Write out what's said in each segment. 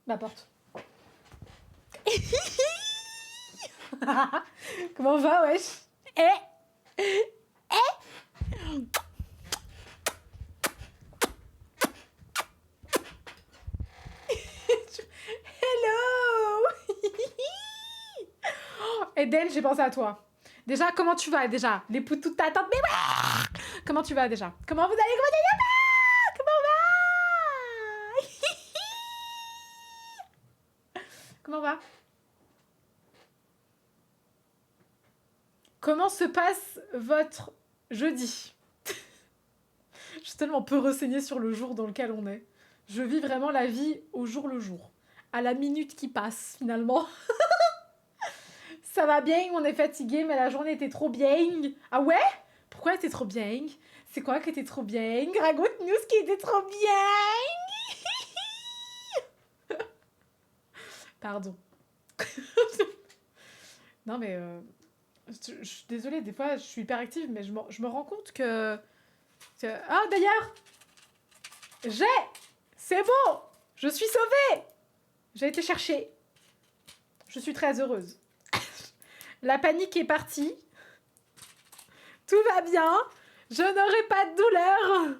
Ma porte. Comment va, wesh? Hello. Eden, j'ai pensé à toi. Déjà, comment tu vas déjà? Les poutous t'attendent. Mais ouais. Comment tu vas déjà? Comment vous allez? Comment va? Comment se passe votre jeudi? Je suis tellement peu renseignée sur le jour dans lequel on est. Je vis vraiment la vie au jour le jour. À la minute qui passe, finalement. Ça va bien, on est fatigué, mais la journée était trop bien. Ah ouais? Pourquoi elle était trop bien? C'est quoi qui était trop bien? Raconte-nous ce qui était trop bien. Pardon. Non mais... je suis désolée, des fois je suis hyper active, mais je me rends compte que... Ah d'ailleurs, c'est bon, je suis sauvée. J'ai été chercher. Je suis très heureuse. La panique est partie. Tout va bien. Je n'aurai pas de douleur.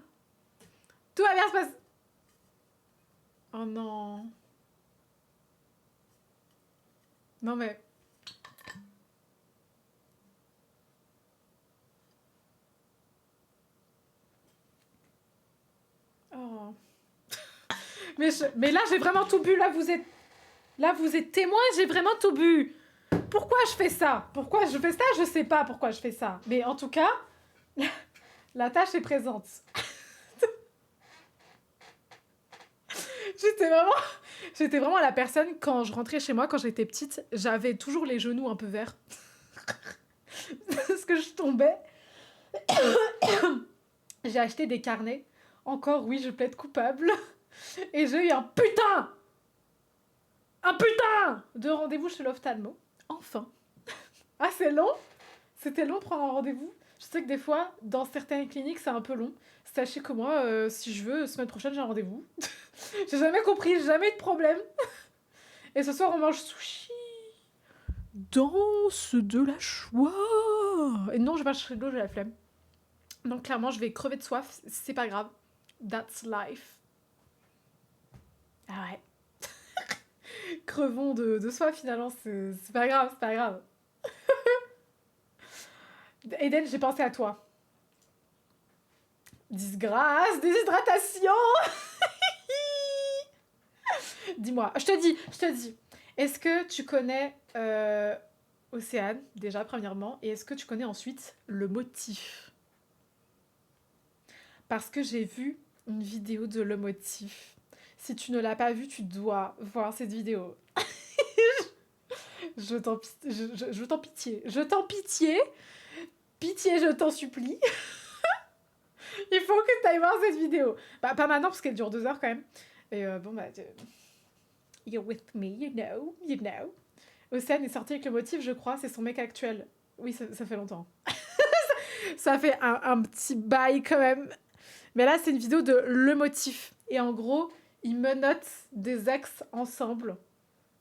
Tout va bien se passer. Oh non. Non mais... Oh. Mais là, j'ai vraiment tout bu. Là, vous êtes témoin, j'ai vraiment tout bu. Pourquoi je fais ça? Pourquoi je fais ça? Je sais pas pourquoi je fais ça. Mais en tout cas, la tâche est présente. J'étais vraiment la personne, quand je rentrais chez moi, quand j'étais petite, j'avais toujours les genoux un peu verts. Parce que je tombais. J'ai acheté des carnets. Encore, oui, je plaide coupable. Et j'ai eu un putain de rendez-vous chez l'ophtalmo. Enfin. Ah, c'est long? C'était long de prendre un rendez-vous. Je sais que des fois, dans certaines cliniques, c'est un peu long. Sachez que moi, si je veux, semaine prochaine, j'ai un rendez-vous. J'ai jamais compris, j'ai jamais eu de problème. Et ce soir, on mange sushi. Danse de la joie. Et non, je vais pas chercher de l'eau, j'ai la flemme. Donc clairement, je vais crever de soif. C'est pas grave. That's life. Ah ouais. Crevons de soif, finalement. C'est pas grave, c'est pas grave. Eden, j'ai pensé à toi. Disgrâce, déshydratation. Dis-moi, je te dis. Est-ce que tu connais Océane, déjà, premièrement, et est-ce que tu connais ensuite le motif? Parce que j'ai vu une vidéo de le motif. Si tu ne l'as pas vue, tu dois voir cette vidéo. Je t'en pitié. Je t'en pitié. Pitié, je t'en supplie. Il faut que tu ailles voir cette vidéo. Bah, pas maintenant, parce qu'elle dure 2 heures quand même. Et bon, bah... You're with me, you know. Océane est sortie avec le motif, je crois. C'est son mec actuel. Oui, ça fait longtemps. Ça fait un petit bail quand même. Mais là, c'est une vidéo de le motif. Et en gros, ils menottent des ex ensemble.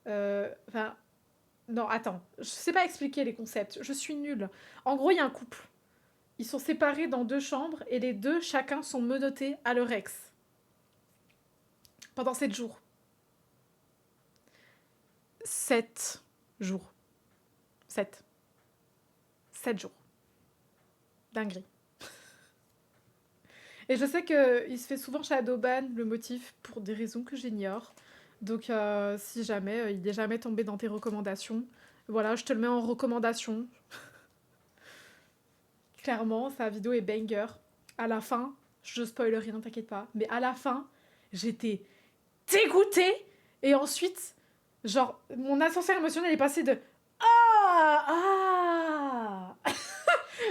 Enfin... Non, attends. Je sais pas expliquer les concepts. Je suis nulle. En gros, il y a un couple. Ils sont séparés dans 2 chambres et les 2, chacun, sont menottés à leur ex. Pendant 7 jours. 7 jours. 7 jours. Dinguerie. Et je sais qu'il se fait souvent shadowban, le motif, pour des raisons que j'ignore. Donc, si jamais il n'est jamais tombé dans tes recommandations, voilà, je te le mets en recommandation. Clairement, sa vidéo est banger. À la fin, je spoil rien, t'inquiète pas, mais à la fin, j'étais dégoûtée. Et ensuite, genre, mon ascenseur émotionnel est passé de Ah.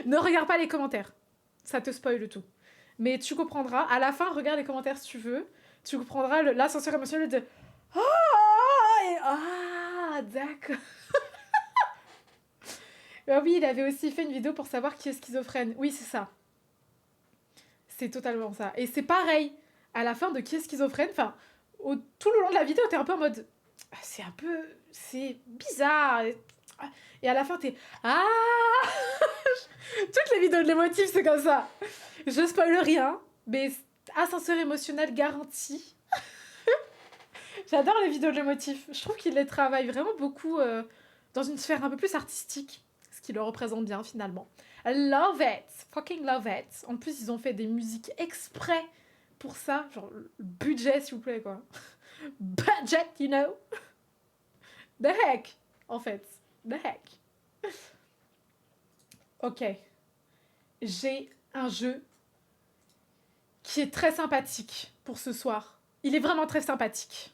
Ne regarde pas les commentaires. Ça te spoil tout. Mais tu comprendras. À la fin, regarde les commentaires si tu veux. Tu comprendras l'ascenseur émotionnel de d'accord. Oui, il avait aussi fait une vidéo pour savoir qui est schizophrène. Oui, c'est ça. C'est totalement ça. Et c'est pareil. À la fin de qui est schizophrène, enfin, tout le long de la vidéo, t'es un peu en mode... C'est bizarre. Et à la fin, t'es... Ah. Toutes les vidéos de l'émotif, c'est comme ça. Je spoil rien, mais ascenseur émotionnel garanti. J'adore les vidéos de l'émotif. Je trouve qu'ils les travaillent vraiment beaucoup dans une sphère un peu plus artistique, ce qui le représente bien finalement. Love it, fucking love it. En plus, ils ont fait des musiques exprès pour ça, genre budget s'il vous plaît quoi. Budget, you know. The heck, en fait. The heck. Ok. J'ai un jeu qui est très sympathique pour ce soir. Il est vraiment très sympathique.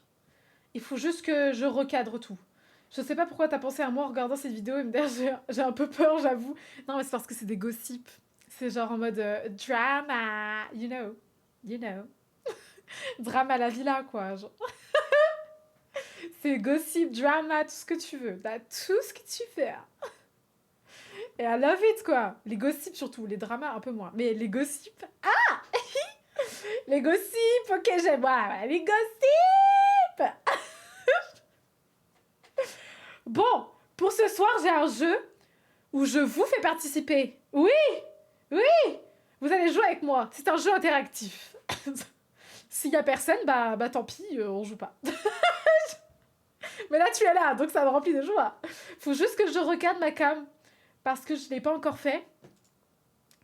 Il faut juste que je recadre tout. Je sais pas pourquoi t'as pensé à moi en regardant cette vidéo et me dire j'ai un peu peur, j'avoue. Non, mais c'est parce que c'est des gossips. C'est genre en mode drama, you know. You know. Drama à la villa, quoi. Genre. C'est gossip, drama, tout ce que tu veux. Bah, tout ce que tu fais. Et I love it, quoi. Les gossips, surtout. Les dramas, un peu moins. Mais les gossips... Ah. Les gossips, ok, j'aime. Voilà, les gossips. Bon, pour ce soir, j'ai un jeu où je vous fais participer. Oui. Oui. Vous allez jouer avec moi. C'est un jeu interactif. S'il y a personne, bah tant pis, on joue pas. Mais là, tu es là, donc ça me remplit de joie. Faut juste que je regarde ma cam, parce que je l'ai pas encore fait.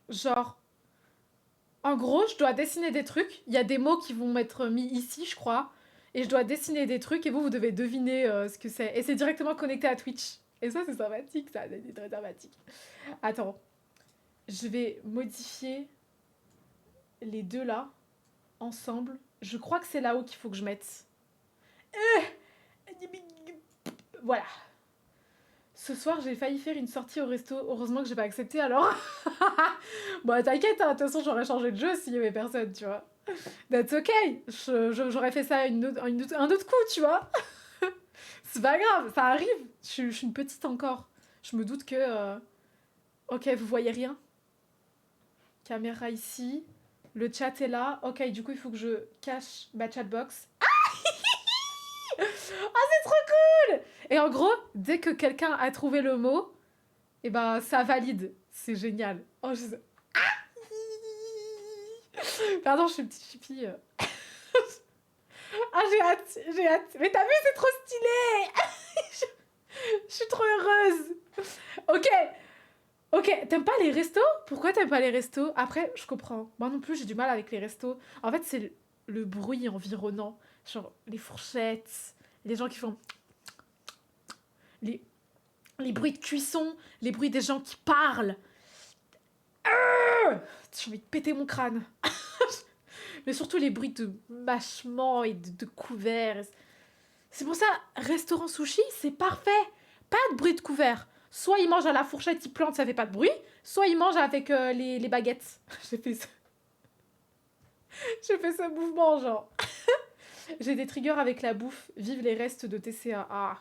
Genre, en gros, je dois dessiner des trucs. Il y a des mots qui vont être mis ici, je crois. Et je dois dessiner des trucs, et vous devez deviner ce que c'est. Et c'est directement connecté à Twitch. Et ça, c'est sympathique, ça. C'est très sympathique. Attends. Je vais modifier les deux là, ensemble. Je crois que c'est là-haut qu'il faut que je mette. Voilà. Ce soir, j'ai failli faire une sortie au resto. Heureusement que j'ai pas accepté, alors. Bon, t'inquiète, hein, de toute façon, j'aurais changé de jeu s'il y avait personne, tu vois. That's okay. J'aurais fait ça un autre coup, tu vois. C'est pas grave, ça arrive. Je suis une petite encore. Je me doute que... Ok, vous voyez rien. Caméra ici. Le chat est là. Ok, du coup, il faut que je cache ma chatbox. Ah, c'est trop cool! Et en gros, dès que quelqu'un a trouvé le mot, et ben ça valide. C'est génial. Oh, Pardon, je suis une petite chipie. Ah, j'ai hâte, j'ai hâte. Mais t'as vu, c'est trop stylé! Je suis trop heureuse. Ok. Ok, t'aimes pas les restos? Pourquoi t'aimes pas les restos? Après, je comprends. Moi non plus, j'ai du mal avec les restos. En fait, c'est le bruit environnant. Genre, les fourchettes, les gens qui font... Les bruits de cuisson, les bruits des gens qui parlent. J'ai envie de péter mon crâne. Mais surtout les bruits de mâchement et de couverts. C'est pour ça, restaurant sushi, c'est parfait. Pas de bruit de couvert. Soit ils mangent à la fourchette, ils plantent, ça fait pas de bruit. Soit ils mangent avec les baguettes. J'ai fait ce mouvement, genre. J'ai des triggers avec la bouffe. Vive les restes de TCA. Ah.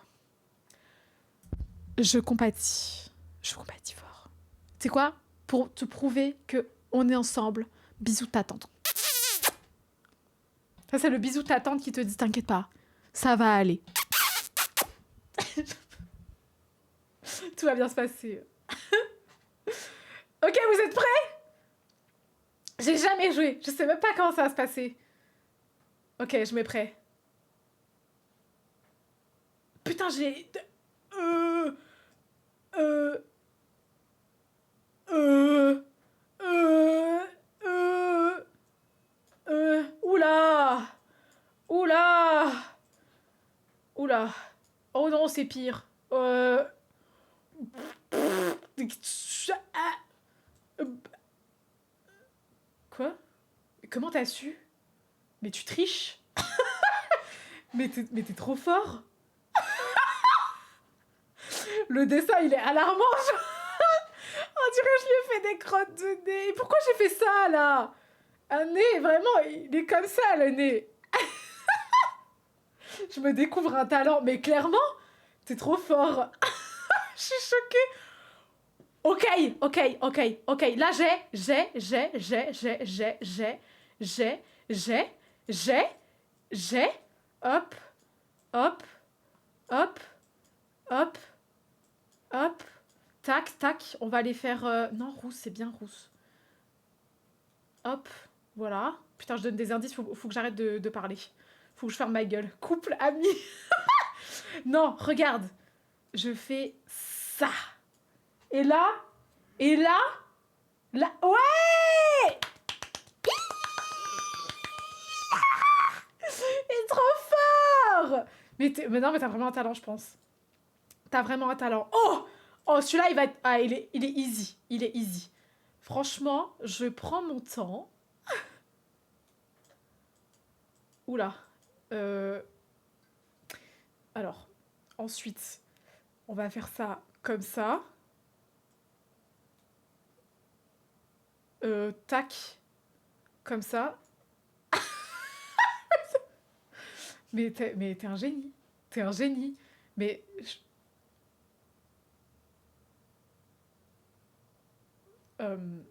Je compatis. Je compatis fort. Tu sais quoi? Pour te prouver que on est ensemble, bisous ta tante. Ça, c'est le bisou de ta tante qui te dit t'inquiète pas, ça va aller. Tout va bien se passer. Ok, vous êtes prêts? J'ai jamais joué. Je sais même pas comment ça va se passer. Ok, je mets prêt. Putain, j'ai... Oula! Oula! Oula! Oh non, c'est pire. Quoi? Comment t'as su? Mais tu triches? mais t'es trop fort. Le dessin, il est alarmant. On dirait que je lui ai fait des crottes de nez. Pourquoi j'ai fait ça, là? Un nez, vraiment, il est comme ça, le nez. Je me découvre un talent. Mais clairement, t'es trop fort. Je suis choquée. Ok. Là, j'ai. hop, hop, hop, hop, hop. Tac, tac. On va les faire... Non, rousse, c'est bien rousse. Hop, voilà. Putain, je donne des indices, faut que j'arrête de parler. Faut que je ferme ma gueule. Couple, ami. Non, regarde. Je fais ça. Et là, là, ouais. Il est trop fort. Mais non, mais t'as vraiment un talent, je pense. T'as vraiment un talent. Oh, oh, celui-là, il va être... Ah, il est easy. Il est easy. Franchement, je prends mon temps. Oula. Alors, ensuite, on va faire ça comme ça. Tac. Comme ça. Mais t'es un génie. T'es un génie. Mais... Euh...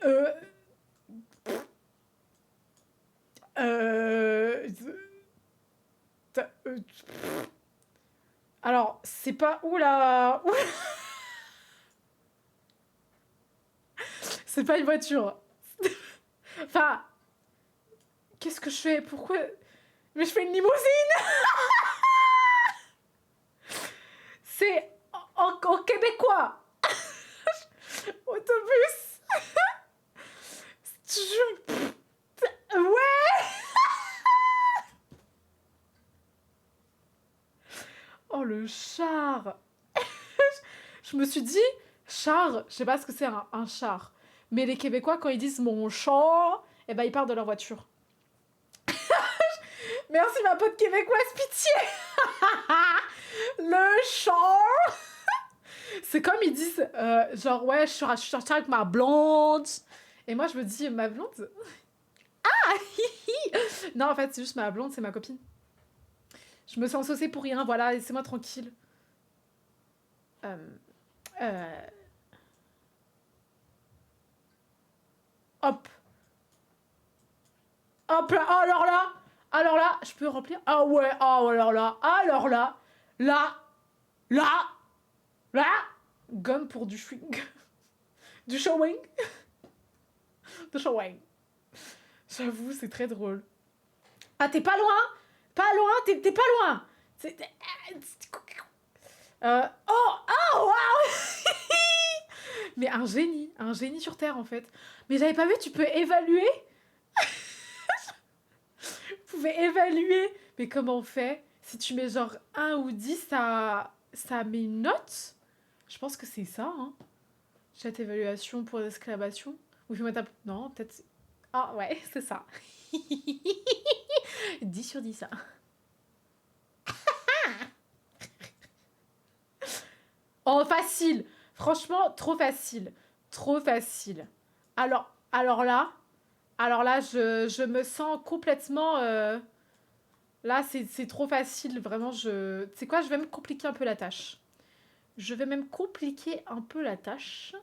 Euh... Euh... Alors, c'est pas... Oula, oula. C'est pas une voiture. Enfin... Qu'est-ce que je fais? Pourquoi? Mais je fais une limousine. C'est en québécois. Autobus. Ouais. Oh, le char. Je me suis dit, char, je sais pas ce que c'est un char. Mais les Québécois, quand ils disent mon char, eh ben, ils parlent de leur voiture. Merci, ma pote québécoise, pitié. Le char. C'est comme ils disent, genre, ouais, je suis sortie avec ma blonde. Et moi, je me dis, ma blonde? Ah, non, en fait, c'est juste ma blonde, c'est ma copine. Je me sens saucée pour rien, voilà, laissez-moi tranquille. Hop. Hop là, alors là, je peux remplir. Ah ouais, oh alors là, là, gomme pour du chewing. Du showing. Du showing. J'avoue, c'est très drôle. Ah, t'es pas loin? Pas loin, t'es pas loin. Oh, waouh. Mais un génie sur Terre en fait. Mais j'avais pas vu, tu peux évaluer. Vous pouvez évaluer. Mais comment on fait? Si tu mets genre 1 ou 10, ça met une note? Je pense que c'est ça, hein. Chat évaluation pour l'exclamation. Ou faut mettre un... Non, peut-être... Ah ouais, c'est ça. 10 sur 10, ça. Oh, facile. Franchement, trop facile. Trop facile. Alors là, je me sens complètement... Là, c'est trop facile. Vraiment, Tu sais quoi, je vais me compliquer un peu la tâche. Je vais même compliquer un peu la tâche.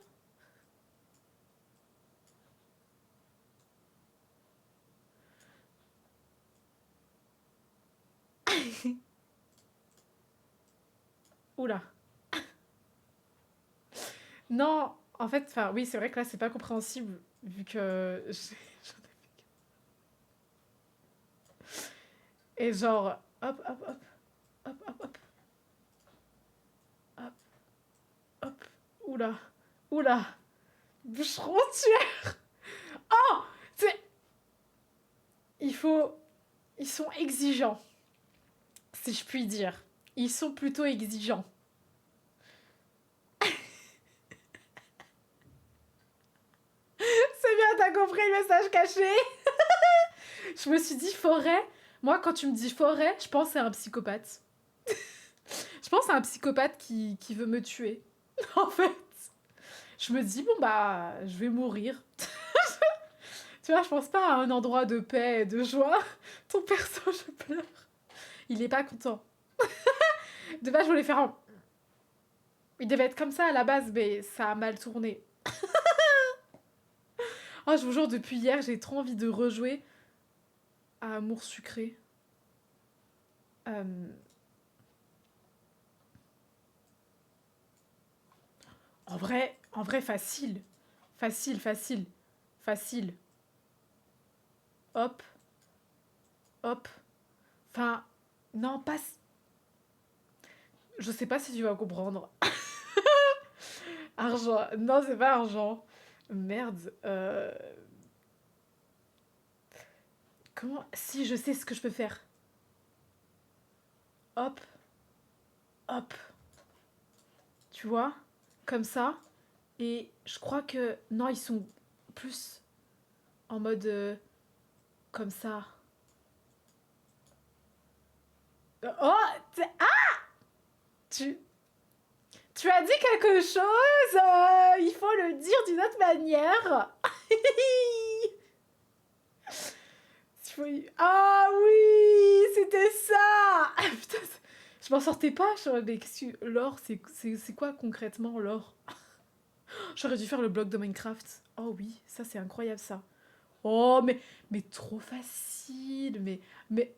Oula. Non, en fait, enfin oui, c'est vrai que là, c'est pas compréhensible, vu que... Et genre, hop, hop, hop, hop, hop, hop, hop, hop, oula, oula, bûcheron tueur. Oh, c'est... Il faut... Ils sont exigeants, si je puis dire. Ils sont plutôt exigeants. C'est bien, t'as compris le message caché. Je me suis dit forêt. Moi, quand tu me dis forêt, je pense à un psychopathe. Je pense à un psychopathe qui veut me tuer. En fait, je me dis, bon, bah, je vais mourir. Tu vois, je pense pas à un endroit de paix et de joie. Ton perso, je pleure. Il est pas content. De base, je voulais faire un... Il devait être comme ça à la base, mais ça a mal tourné. Oh, je vous jure, depuis hier, j'ai trop envie de rejouer. à amour sucré. Euh, en vrai, facile. Facile, facile. Facile. Hop, hop. Enfin, non, pas... Je sais pas si tu vas comprendre. Argent. Non, c'est pas argent. Merde. Comment... Si, je sais ce que je peux faire. Hop, hop. Tu vois? Comme ça. Et je crois que... Non, ils sont plus en mode... comme ça. Oh! Ah! Tu... Tu as dit quelque chose, il faut le dire d'une autre manière. Ah oui, c'était ça. Ah, putain, je m'en sortais pas. Mais l'or, c'est quoi concrètement l'or? J'aurais dû faire le bloc de Minecraft. Oh oui, ça c'est incroyable ça. Oh mais trop facile. Mais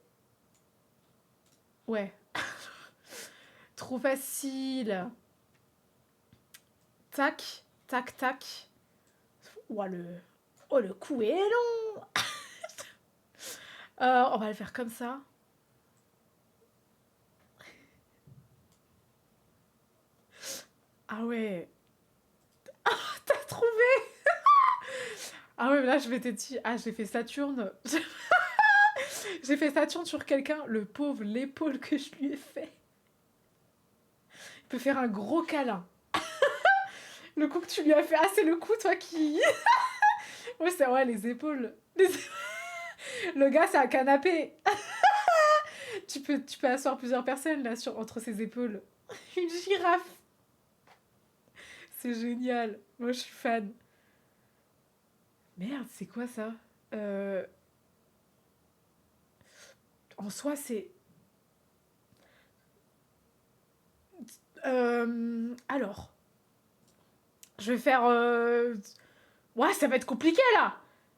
ouais, trop facile. Tac, tac, tac. Oh le coup est long. On va le faire comme ça. Ah ouais. T'as trouvé? Ah ouais, mais là je m'étais dit, ah j'ai fait Saturne. J'ai fait Saturne sur quelqu'un, le pauvre, l'épaule que je lui ai fait. Il peut faire un gros câlin. Le coup que tu lui as fait, ah c'est le coup toi qui... Ouais, c'est ouais, les épaules. Le gars c'est un canapé. Tu peux asseoir plusieurs personnes là entre ses épaules. Une girafe. C'est génial. Moi je suis fan. Merde, c'est quoi ça? euh... En soi, c'est... Alors, je vais faire... Ouais, ça va être compliqué, là.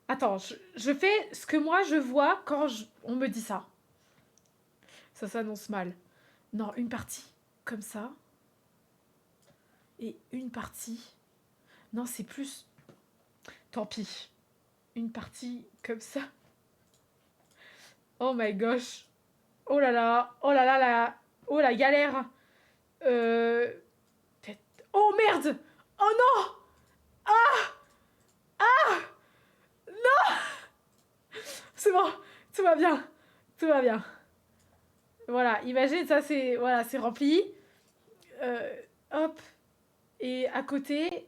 Attends, je fais ce que moi, je vois quand on me dit ça. Ça s'annonce mal. Non, une partie comme ça. Et une partie... Non, c'est plus... Tant pis. Une partie comme ça. Oh my gosh. Oh là là. Oh là là là. Oh la galère. Euh... Oh merde. Oh non. C'est bon. Tout va bien. Tout va bien. Voilà. Imagine, ça c'est... Voilà, c'est rempli. Euh, Hop. Et à côté...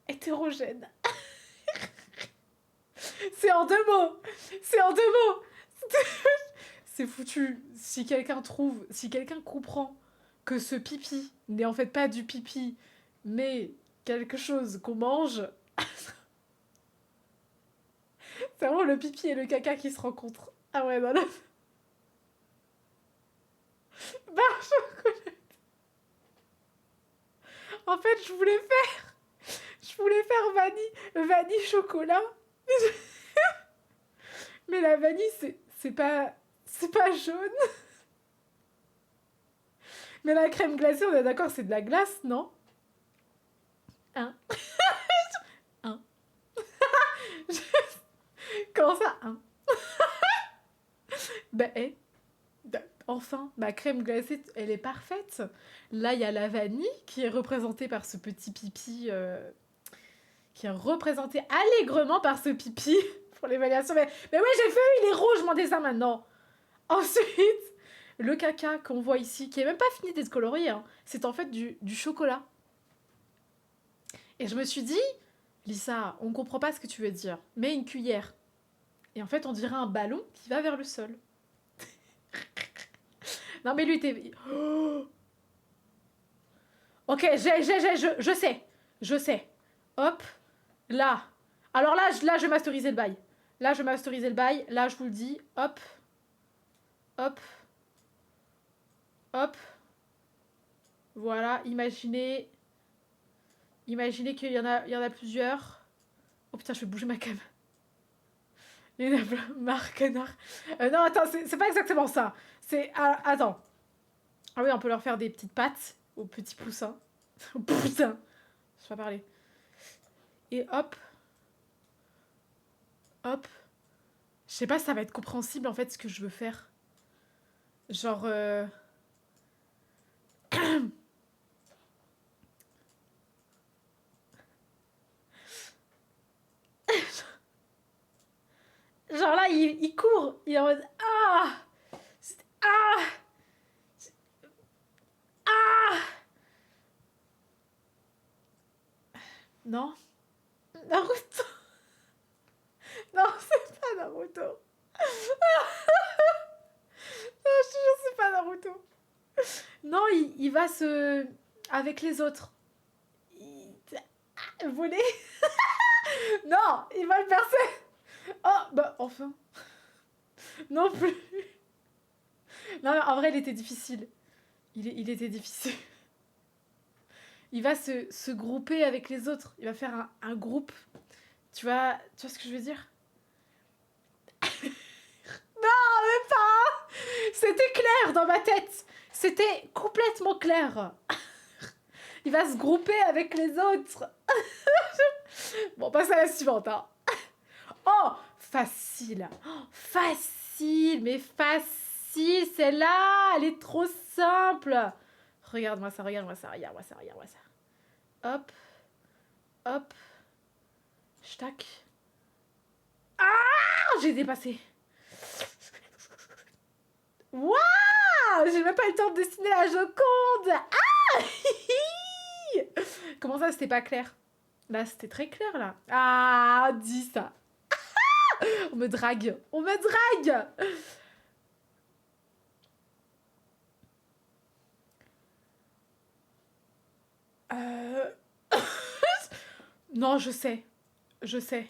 Hétérogène. C'est en deux mots. C'est en deux mots. C'est foutu. Si quelqu'un trouve... Si quelqu'un comprend que ce pipi n'est en fait pas du pipi, mais quelque chose qu'on mange... C'est vraiment le pipi et le caca qui se rencontrent. Ah ouais, non, là... Bah, en fait, je voulais faire vanille chocolat. Mais la vanille, c'est pas jaune. Mais la crème glacée, on est d'accord, c'est de la glace, non? Hein? Hein? Comment ça? Hein? Bah, enfin, ma crème glacée, elle est parfaite. Là, il y a la vanille qui est représentée par ce petit pipi, qui est représenté allègrement par ce pipi pour l'évaluation. Mais oui, j'ai fait, il est rouge mon dessin maintenant. Ensuite, le caca qu'on voit ici, qui est même pas fini d'être colorié, hein, c'est en fait du chocolat. Et je me suis dit, Lisa, on comprend pas ce que tu veux dire. Mets une cuillère. Et en fait, on dirait un ballon qui va vers le sol. Non mais lui, t'es... Oh, ok, je sais. Je sais. Hop, là. Alors là, je vais masteriser le bail. Là, je vais masteriser le bail. Là, je vous le dis. Hop. Hop. Hop. Voilà, imaginez qu'il y en a plusieurs. Oh putain, je vais bouger ma cam. Il y en a plein. Marre, canard. Non, attends, c'est pas exactement ça. C'est... attends. Ah oui, on peut leur faire des petites pattes aux petits poussins. Oh putain. Je vais pas parler. Et hop. Hop. Je sais pas si ça va être compréhensible, en fait, ce que je veux faire. Genre... Genre là, il court. Il est en mode... Ah. Ah. Ah. Non. Naruto. Non, c'est pas Naruto. Non, je te jure, c'est pas Naruto. Non, il va se... Avec les autres. Voler. Non, il va le percer. Oh, bah, enfin. Non plus. Non, mais en vrai, il était difficile. Il était difficile. Il va se grouper avec les autres. Il va faire un groupe. Tu vois ce que je veux dire? Non, mais pas. C'était clair dans ma tête. C'était complètement clair. Il va se grouper avec les autres. Bon, passe à la suivante. Hein. Oh, facile. Oh, facile, mais facile. Celle-là, elle est trop simple. Regarde-moi ça, regarde-moi ça, regarde-moi ça, regarde-moi ça. Hop. Hop. Ch'tac. Ah, j'ai dépassé. Waouh, j'ai même pas eu le temps de dessiner la Joconde. Ah. Comment ça, c'était pas clair? Là, c'était très clair, là. Ah, dis ça. On me drague. On me drague. Euh... Non, je sais. Je sais.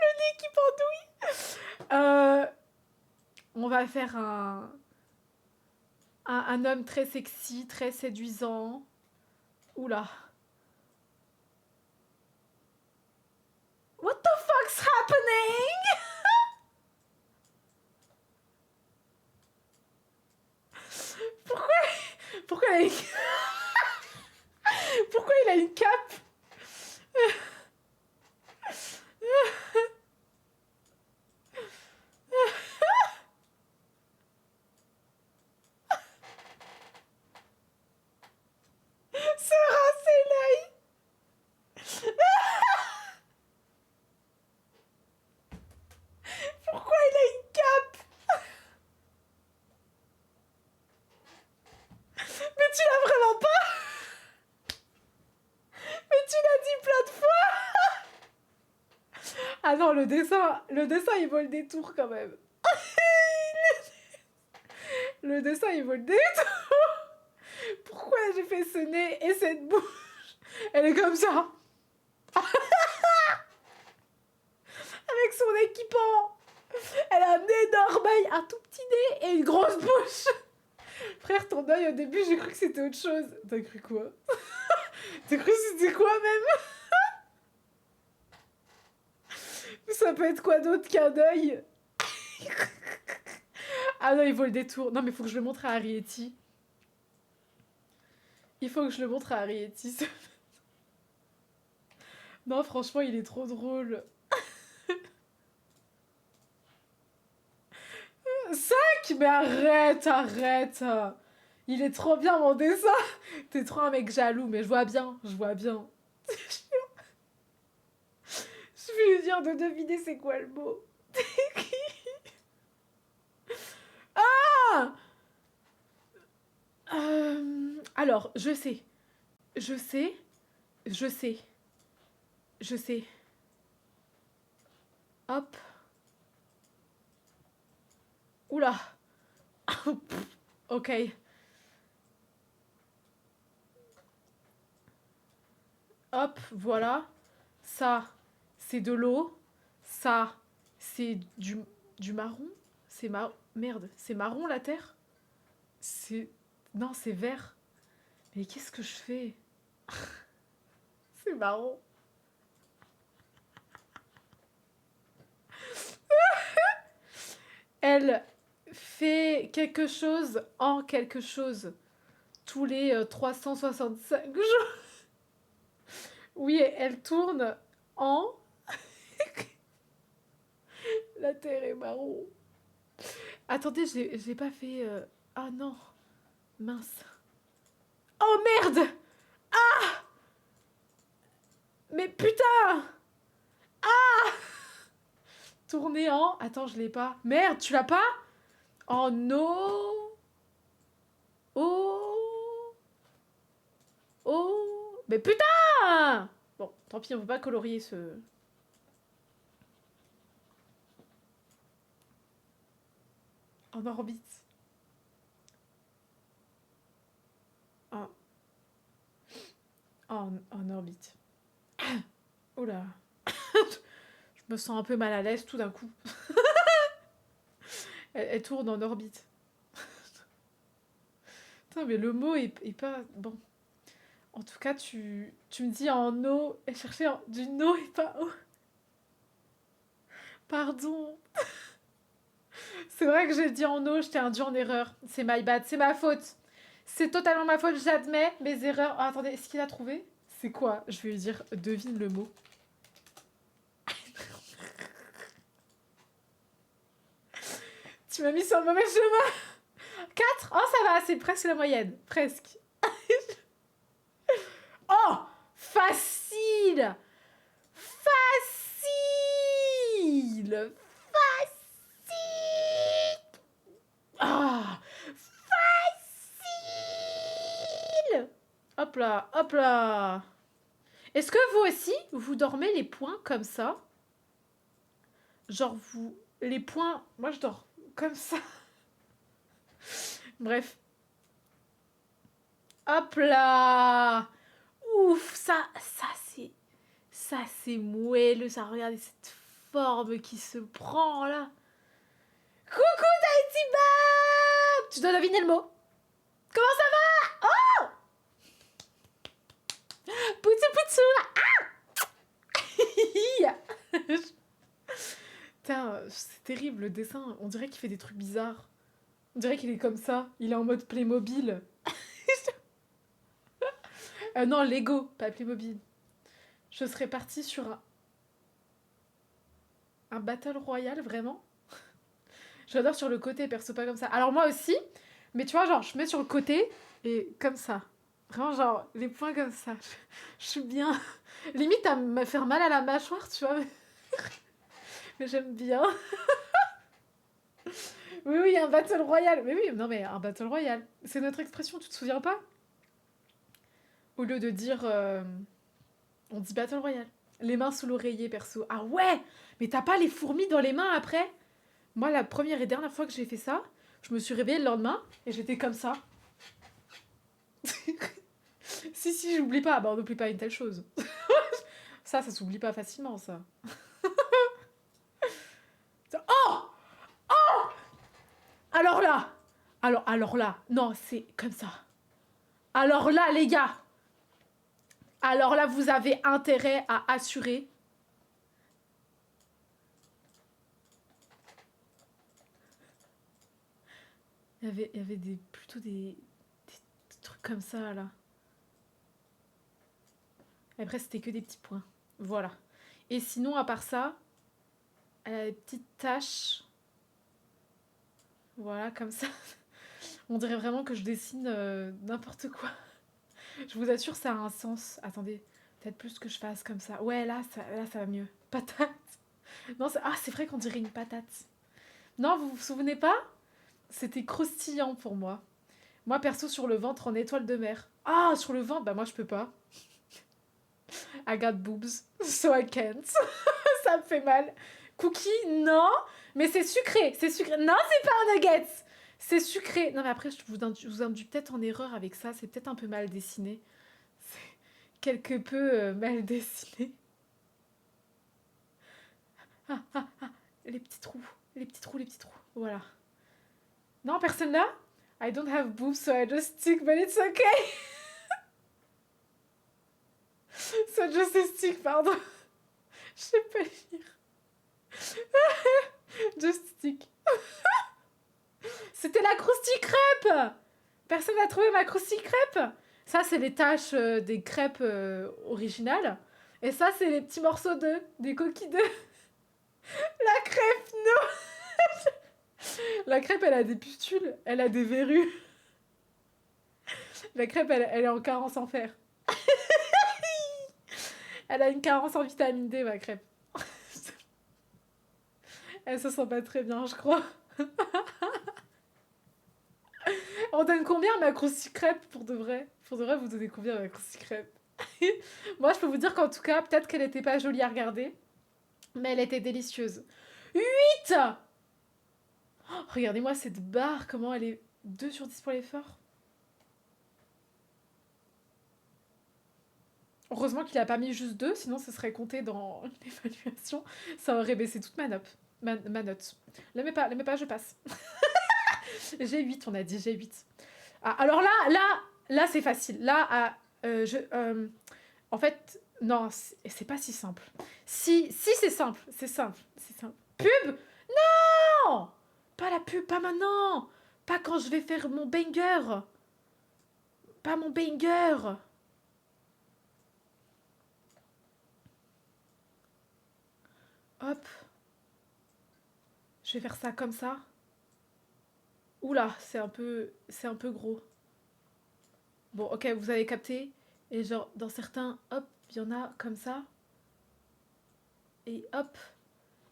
Le nez qui pendouille. On va faire un homme très sexy, très séduisant. Oula. What the fuck's happening? Pourquoi il a une... Pourquoi il a une cape? Se rincer l'œil. Pourquoi il a une cape? Mais tu l'as vraiment pas? Mais tu l'as dit plein de fois. Ah non, le dessin, il vaut le détour quand même. Le dessin, il vaut le détour. Pourquoi j'ai fait ce nez et cette bouche? Elle est comme ça. Avec son équipement. Elle a un énorme œil, un tout petit nez et une grosse bouche. Frère, ton œil, au début, j'ai cru que c'était autre chose. T'as cru quoi? T'as cru que c'était quoi, même? Ça peut être quoi d'autre qu'un œil? Ah non, il vaut le détour. Non, mais faut que je le montre à Arietti. Il faut que je le montre à Arietti. Non, franchement, il est trop drôle. 5? Mais arrête. Il est trop bien, mon dessin. T'es trop un mec jaloux, mais je vois bien. Je vais lui dire de deviner c'est quoi le mot. Ah. Alors, je sais. Hop. Oula. Ok. Hop, voilà. Ça, c'est de l'eau. Ça, c'est du marron. C'est Merde, c'est marron la terre? C'est... Non, c'est vert. Mais qu'est-ce que je fais? C'est marron. Elle fait quelque chose en quelque chose. Tous les 365 jours. Oui, elle tourne en... La terre est marron. Attendez, j'ai pas fait... Ah non, mince. Oh merde! Mais putain! Tourner en... Attends, je l'ai pas. Merde, tu l'as pas? En eau... Oh... Oh... Mais putain! Bon, tant pis, on peut pas colorier ce... En orbite. En, en orbite. Oula. Je me sens un peu mal à l'aise tout d'un coup. Elle tourne en orbite. Putain, mais le mot est pas... Bon. En tout cas, tu me dis en eau... Elle cherchait du eau et pas eau. Pardon. C'est vrai que j'ai dit en eau, je t'ai induit en erreur. C'est my bad, c'est ma faute. C'est totalement ma faute, j'admets mes erreurs. Oh, attendez, est-ce qu'il a trouvé? C'est quoi? Je vais lui dire, devine le mot. Tu m'as mis sur le mauvais chemin. 4? Oh, ça va, c'est presque la moyenne. Presque. Oh, facile. Facile. Facile. Ah, facile. Hop là, hop là. Est-ce que vous aussi, vous dormez les poings comme ça? Genre vous... Les poings... Moi, je dors comme ça. Bref. Hop là. Ouf, c'est... Ça, c'est moelleux. Ça, regardez cette forme qui se prend, là. Coucou, Tahiti Bab. Tu dois deviner le mot. Comment ça va? Oh, Poutsou, poutsou. Ah. Putain, c'est terrible, le dessin. On dirait qu'il fait des trucs bizarres. On dirait qu'il est comme ça. Il est en mode Playmobil. Non, Lego, pas Playmobil. Je serais partie sur un Battle Royale, vraiment. J'adore sur le côté, perso, pas comme ça. Alors moi aussi, mais tu vois, genre, je mets sur le côté et comme ça. Vraiment, genre, les points comme ça. Je suis bien. Limite à me faire mal à la mâchoire, tu vois. Mais j'aime bien. Oui, oui, un Battle Royale. Mais oui, non, mais un Battle Royale. C'est notre expression, tu te souviens pas? Au lieu de dire... on dit Battle Royale. Les mains sous l'oreiller, perso. Ah ouais. Mais t'as pas les fourmis dans les mains après? Moi, la première et dernière fois que j'ai fait ça, je me suis réveillée le lendemain et j'étais comme ça. Si, j'oublie pas. Bah, on n'oublie pas une telle chose. Ça s'oublie pas facilement, ça. Oh! Alors là! Alors là, non, c'est comme ça. Alors là, les gars! Alors là, vous avez intérêt à assurer. Il y avait plutôt des trucs comme ça, là. Après, c'était que des petits points. Voilà. Et sinon, à part ça, elle a des petites taches. Voilà, comme ça. On dirait vraiment que je dessine n'importe quoi. Je vous assure, ça a un sens. Attendez, peut-être plus que je fasse comme ça. Ouais, là, ça va mieux. Patate. Non, c'est vrai qu'on dirait une patate. Non, vous vous souvenez pas? C'était croustillant pour moi. Moi, perso, sur le ventre en étoile de mer. Ah, sur le ventre, bah moi, je peux pas. I got boobs, so I can't. Ça me fait mal. Cookie, non. Mais c'est sucré, c'est sucré. Non, c'est pas un nugget. C'est sucré. Non, mais après, je vous induis peut-être en erreur avec ça. C'est peut-être un peu mal dessiné. quelque peu mal dessiné. Les petits trous, les petits trous, les petits trous. Voilà. Non, personne là? I don't have boobs, so I just stick, but it's okay. So just a stick, pardon. Je sais pas lire. Just stick. C'était la croustille crêpe. Personne n'a trouvé ma croustille crêpe. Ça, c'est les taches des crêpes originales. Et ça, c'est les petits morceaux des coquilles d'œufs. La crêpe, non. La crêpe, elle a des pustules, elle a des verrues. La crêpe, elle est en carence en fer. Elle a une carence en vitamine D, ma crêpe. Elle se sent pas très bien, je crois. On donne combien à ma croustille crêpe pour de vrai? Pour de vrai, vous donnez combien à ma croustille crêpe? Moi, je peux vous dire qu'en tout cas, peut-être qu'elle était pas jolie à regarder, mais elle était délicieuse. 8! Oh, regardez-moi cette barre, comment elle est 2 sur 10 pour l'effort. Heureusement qu'il a pas mis juste 2, sinon ce serait compté dans l'évaluation. Ça aurait baissé toute ma note. Ma note. Le mets pas, je passe. J'ai 8, on a dit, j'ai 8. Ah, alors là, c'est facile. Là, en fait, non, c'est pas si simple. Si, c'est simple, c'est simple. Pub? Non! Pas la pub, pas maintenant. Pas quand je vais faire mon banger. Pas mon banger. Hop. Je vais faire ça comme ça. Oula, c'est un peu gros. Bon, ok, vous avez capté. Et genre, dans certains, hop, il y en a comme ça. Et hop,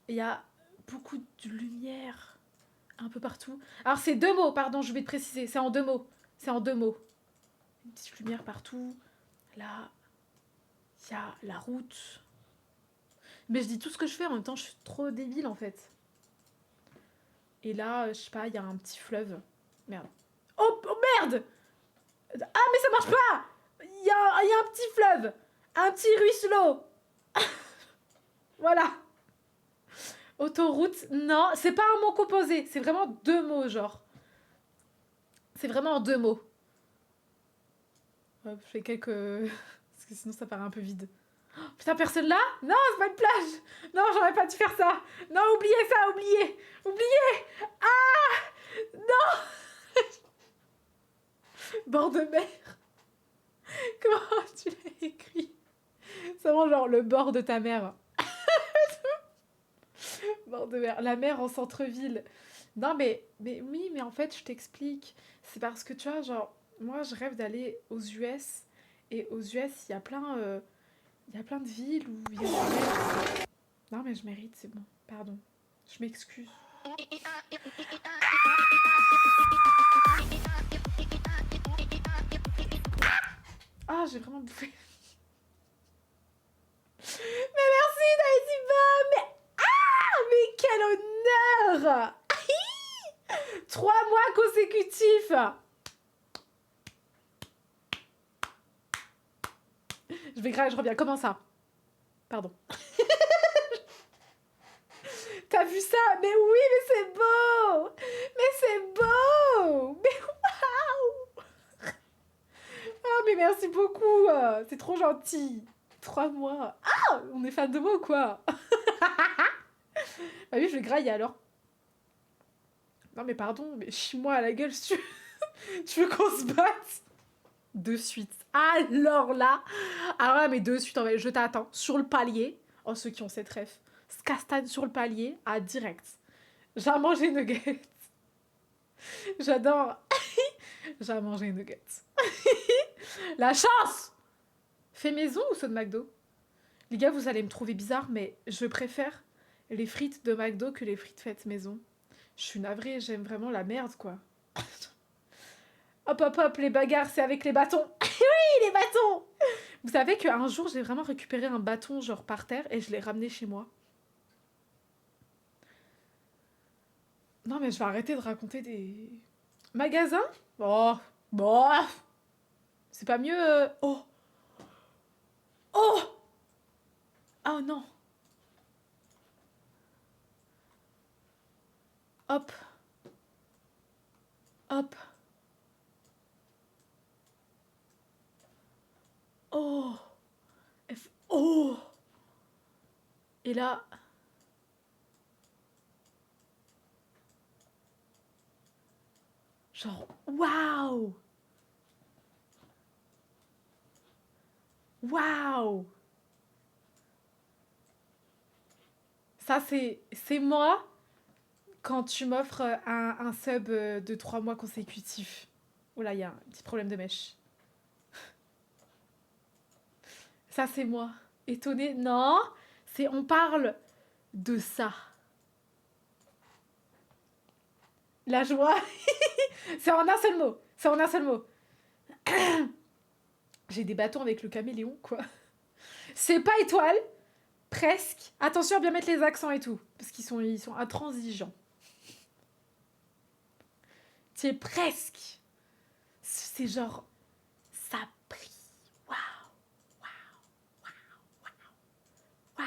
il y a beaucoup de lumière un peu partout. Alors, c'est 2 mots, pardon, je vais te préciser. C'est en 2 mots. Une petite lumière partout. Là, il y a la route. Mais je dis tout ce que je fais, en même temps, je suis trop débile, en fait. Et là, je sais pas, il y a un petit fleuve. Merde. Oh merde! Ah, mais ça marche pas! Il y a un petit fleuve! Un petit ruisseau! Voilà. Autoroute, non, c'est pas un mot composé. C'est vraiment 2 mots, genre. C'est vraiment en 2 mots. Hop, je fais quelques... Parce que sinon, ça paraît un peu vide. Oh, putain, personne là? Non, c'est pas une plage! Non, j'aurais pas dû faire ça! Non, oubliez ça, oubliez! Ah! Non! Bord de mer. Comment tu l'as écrit? C'est vraiment genre le bord de ta mer. Bord de mer. La mer en centre-ville. Non, mais oui, mais en fait, je t'explique. C'est parce que, tu vois, genre, moi, je rêve d'aller aux US. Et aux US, il y a plein de villes où il y a la mer. Non, mais je mérite, c'est bon. Pardon. Je m'excuse. Ah, j'ai vraiment bouffé. Mais merci, Daisy. Mais... Ah, mais quel honneur. 3 mois consécutifs. Je vais grailler, je reviens. Comment ça? Pardon. T'as vu ça? Mais oui, mais c'est beau. Mais c'est beau. Mais waouh. Ah, mais merci beaucoup. C'est trop gentil. 3 mois. Ah, on est fan de moi ou quoi? Bah oui, je vais grailler alors. Non, mais pardon, mais chie-moi à la gueule si tu veux, tu veux qu'on se batte? De suite. Alors là, mais de suite, en fait, je t'attends sur le palier. Oh, ceux qui ont cette ref. Castagne sur le palier, à direct. J'ai à manger nuggets. J'adore. J'ai à manger nuggets. La chance! Fait maison ou ceux de McDo? Les gars, vous allez me trouver bizarre, mais je préfère les frites de McDo que les frites faites maison. Je suis navrée, j'aime vraiment la merde, quoi. Hop, hop, hop, les bagarres, c'est avec les bâtons. Oui, les bâtons! Vous savez qu'un jour, j'ai vraiment récupéré un bâton, genre, par terre, et je l'ai ramené chez moi. Non, mais je vais arrêter de raconter des... Magasins? Oh, bon... C'est pas mieux... Oh, Oh non. Hop. Hop. Oh. Oh. Et là... Genre, waouh. Waouh. Ça, c'est moi quand tu m'offres un sub de 3 mois consécutifs. Oula, il y a un petit problème de mèche. Ça, c'est moi. Étonnée. Non, on parle de ça. La joie. C'est en un seul mot. C'est en un seul mot. J'ai des bâtons avec le caméléon, quoi. C'est pas étoile. Presque. Attention à bien mettre les accents et tout. Parce ils sont intransigeants. C'est presque. C'est genre... Ça brille. Waouh. Waouh. Waouh.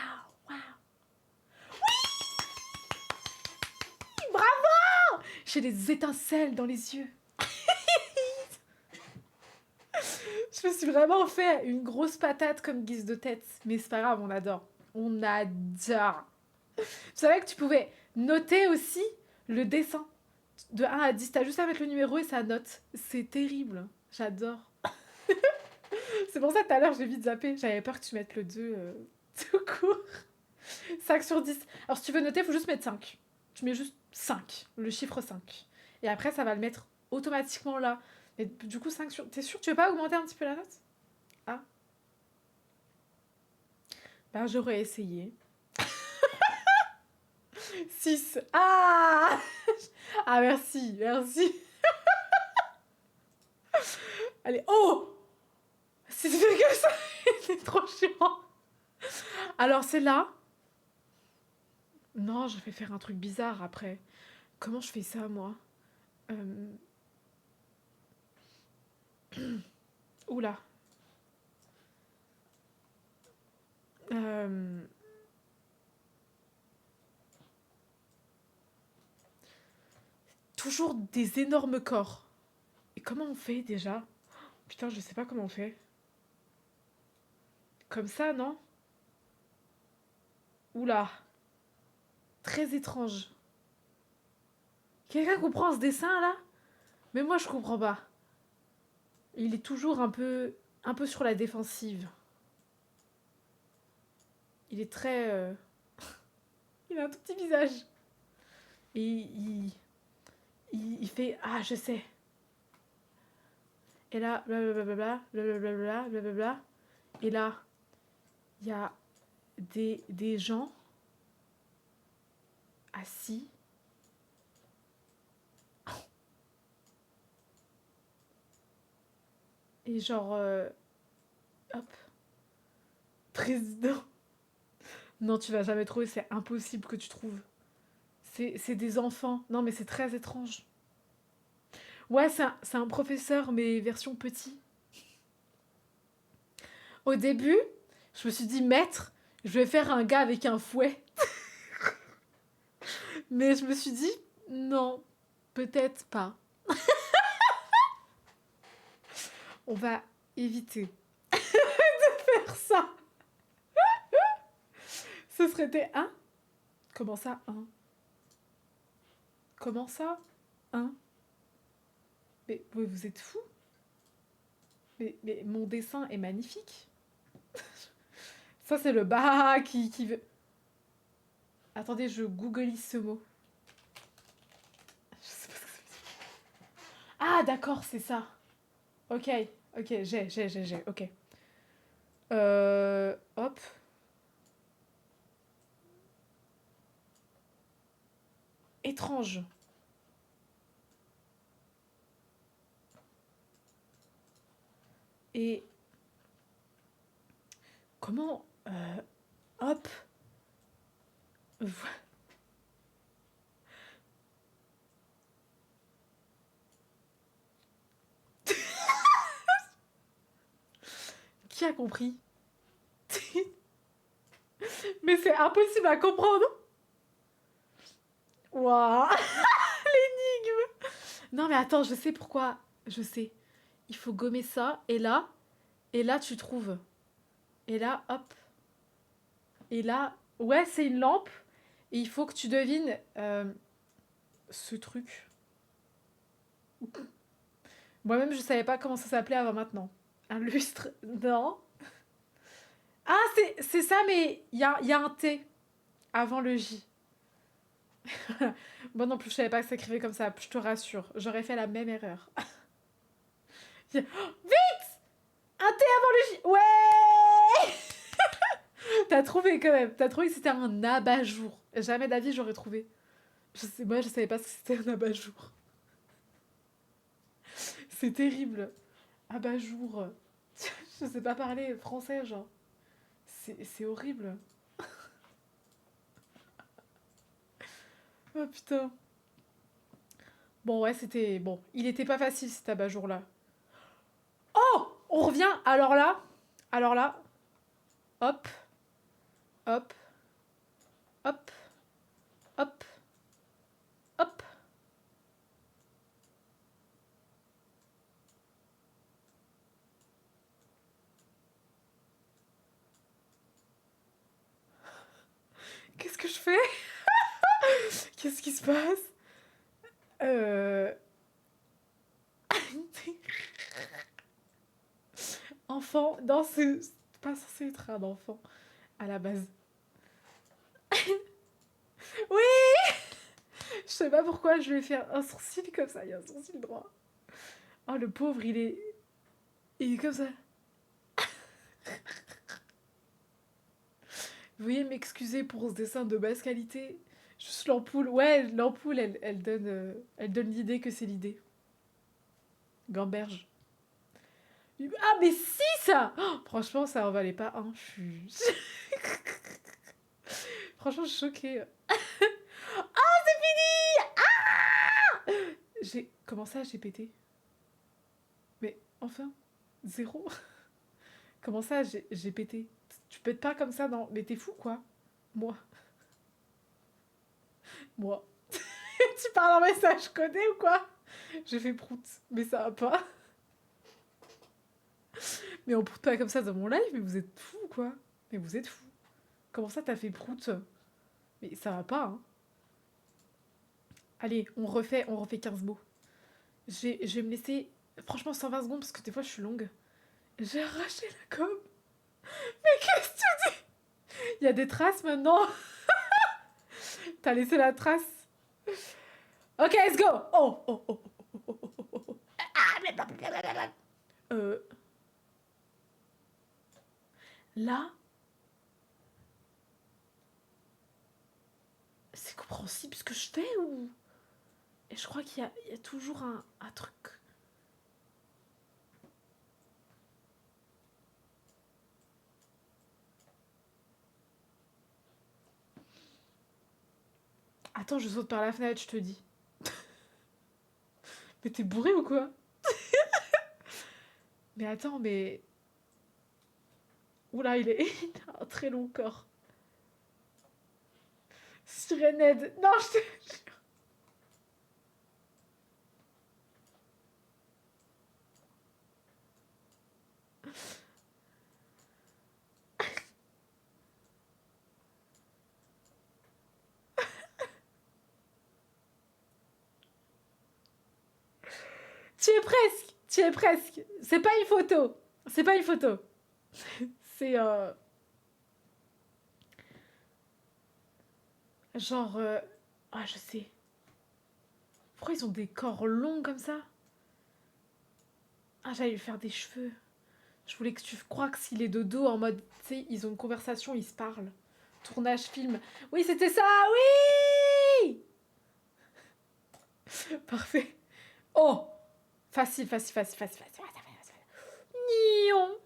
Waouh. Oui. Bravo. J'ai des étincelles dans les yeux. Je me suis vraiment fait une grosse patate comme guise de tête. Mais c'est pas grave, on adore. On adore. Tu savais que tu pouvais noter aussi le dessin. De 1 à 10, t'as juste à mettre le numéro et ça note. C'est terrible. J'adore. C'est pour ça que tout à l'heure, j'ai vite zappé. J'avais peur que tu mettes le 2 tout court. 5 sur 10. Alors, si tu veux noter, il faut juste mettre 5. Tu mets juste 5, le chiffre 5. Et après, ça va le mettre automatiquement là. Et du coup, 5 sur... T'es sûr que tu veux pas augmenter un petit peu la note? Ah. Ben, j'aurais essayé. 6. Ah. Ah, merci, merci. Allez, oh. C'est que ça. C'est trop chiant. Alors, c'est là. Non, je vais faire un truc bizarre après. Comment je fais ça, moi? Oula. Toujours des énormes corps. Et comment on fait déjà? Putain, je sais pas comment on fait. Comme ça, non? Oula. Très étrange. Quelqu'un comprend ce dessin là? Mais moi je comprends pas. Il est toujours un peu sur la défensive. Il est très... Il a un tout petit visage. Et il fait... Ah, je sais. Et là, blablabla, blablabla, blablabla. Et là, il y a des gens assis. Et genre... hop. Président. Non, tu vas jamais trouver, c'est impossible que tu trouves. C'est des enfants. Non, mais c'est très étrange. Ouais, c'est un professeur, mais version petit. Au début, je me suis dit, maître, je vais faire un gars avec un fouet. Mais je me suis dit, non, peut-être pas. On va éviter de faire ça. Ce serait des 1. Comment ça, 1? Comment ça, 1? Mais vous êtes fous? Mais mon dessin est magnifique. Ça, c'est le bah qui veut... Attendez, je googleise ce mot. Je sais pas ce que ça veut dire. Ah, d'accord, c'est ça. Ok, j'ai, ok. Hop. Étrange. Et... Comment... hop. Qui a compris? Mais c'est impossible à comprendre. Waouh. L'énigme. Non, mais attends, je sais pourquoi. Je sais. Il faut gommer ça. Et là, tu trouves. Et là, hop. Et là, ouais, c'est une lampe. Et il faut que tu devines ce truc. Moi-même, je savais pas comment ça s'appelait avant maintenant. Un lustre. Non. Ah, c'est ça, mais il y a un T avant le J. Moi non plus, je savais pas que ça s'écrivait comme ça. Je te rassure. J'aurais fait la même erreur. Vite, un T avant le J. Ouais. T'as trouvé quand même. T'as trouvé que c'était un abat-jour. Jamais d'avis j'aurais trouvé. Moi, je savais pas ce que c'était un abat-jour. C'est terrible. Abat-jour. Je sais pas parler français, genre. C'est horrible. Oh putain. Bon, ouais, c'était... Bon, il était pas facile cet abat-jour-là. Oh, on revient. Alors là, hop, hop, hop, hop, hop. Qu'est-ce que je fais? Qu'est-ce qui se passe? Enfant, non, c'est pas censé être un enfant à la base. Oui. Je sais pas pourquoi je vais faire un sourcil comme ça. Il y a un sourcil droit. Oh, le pauvre, il est comme ça. Veuillez m'excuser pour ce dessin de basse qualité. Juste l'ampoule. Ouais, l'ampoule, elle donne l'idée que c'est l'idée. Gamberge. Ah, mais si, ça oh, franchement, ça en valait pas un. Franchement, je suis choquée. Ah, c'est fini. Comment ça, j'ai pété? Mais enfin, zéro. Comment ça, j'ai pété? Tu pètes pas comme ça, non? Mais t'es fou, quoi. Moi. Moi. Tu parles en message codé ou quoi? J'ai fait prout. Mais ça va pas. Mais on prout pas comme ça dans mon live, mais vous êtes fous, quoi. Mais vous êtes fous. Comment ça, t'as fait prout? Mais ça va pas, hein. Allez, on refait 15 mots. Je vais me laisser, franchement, 120 secondes, parce que des fois, je suis longue. J'ai arraché la gomme. Mais qu'est-ce que tu dis? Il y a des traces, maintenant. T'as laissé la trace. Ok, let's go. Oh, oh, oh, oh, oh, oh, oh, oh. Euh, là, c'est compréhensible ce que je fais ou... Et je crois qu'il y a toujours un truc. Attends, je saute par la fenêtre, je te dis. Mais t'es bourré ou quoi? Mais attends, mais... Oula, il a un très long corps. Sirenade. Non, je te... Tu es presque. Tu es presque. C'est pas une photo. C'est pas une photo. C'est genre... Ah, je sais. Pourquoi ils ont des corps longs comme ça? Ah, j'allais lui faire des cheveux. Je voulais que tu crois que s'il est de dos en mode... Tu sais, ils ont une conversation, ils se parlent. Tournage film. Oui, c'était ça. Oui. Parfait. Oh. Facile, facile, facile, facile, facile. Nion.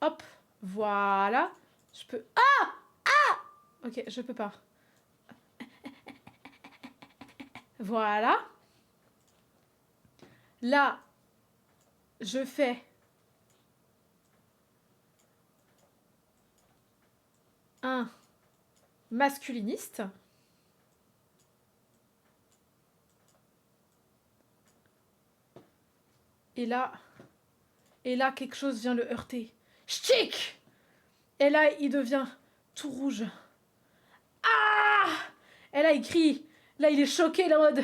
Hop. Voilà. Je peux... Ah. Ok, je peux pas. Voilà. Là, je fais un masculiniste. Et là, quelque chose vient le heurter. Ch'tic! Et là, il devient tout rouge. Ah! Et là, il crie. Là, il est choqué, là, en mode...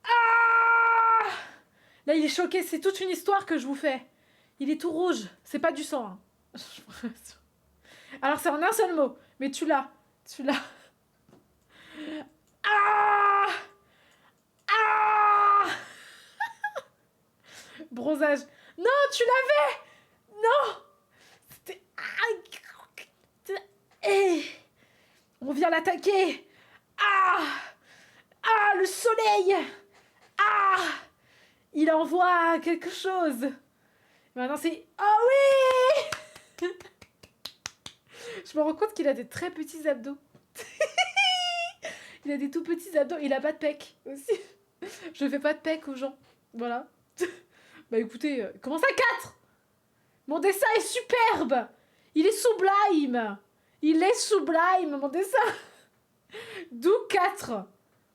Ah! Là, il est choqué. C'est toute une histoire que je vous fais. Il est tout rouge. C'est pas du sang. Hein. Alors, c'est en un seul mot. Mais tu l'as. Tu l'as. Ah! Ah! Bronzage. Non, tu l'avais! Non! C'était... Eh! On vient l'attaquer! Ah! Ah, le soleil! Ah! Il envoie quelque chose! Maintenant, c'est... Oh oui! Je me rends compte qu'il a des très petits abdos. Il a des tout petits abdos. Il a pas de pec aussi. Je fais pas de pec aux gens. Voilà. Bah écoutez, comment ça 4? Mon dessin est superbe! Il est sublime! Il est sublime, mon dessin! D'où 4? Non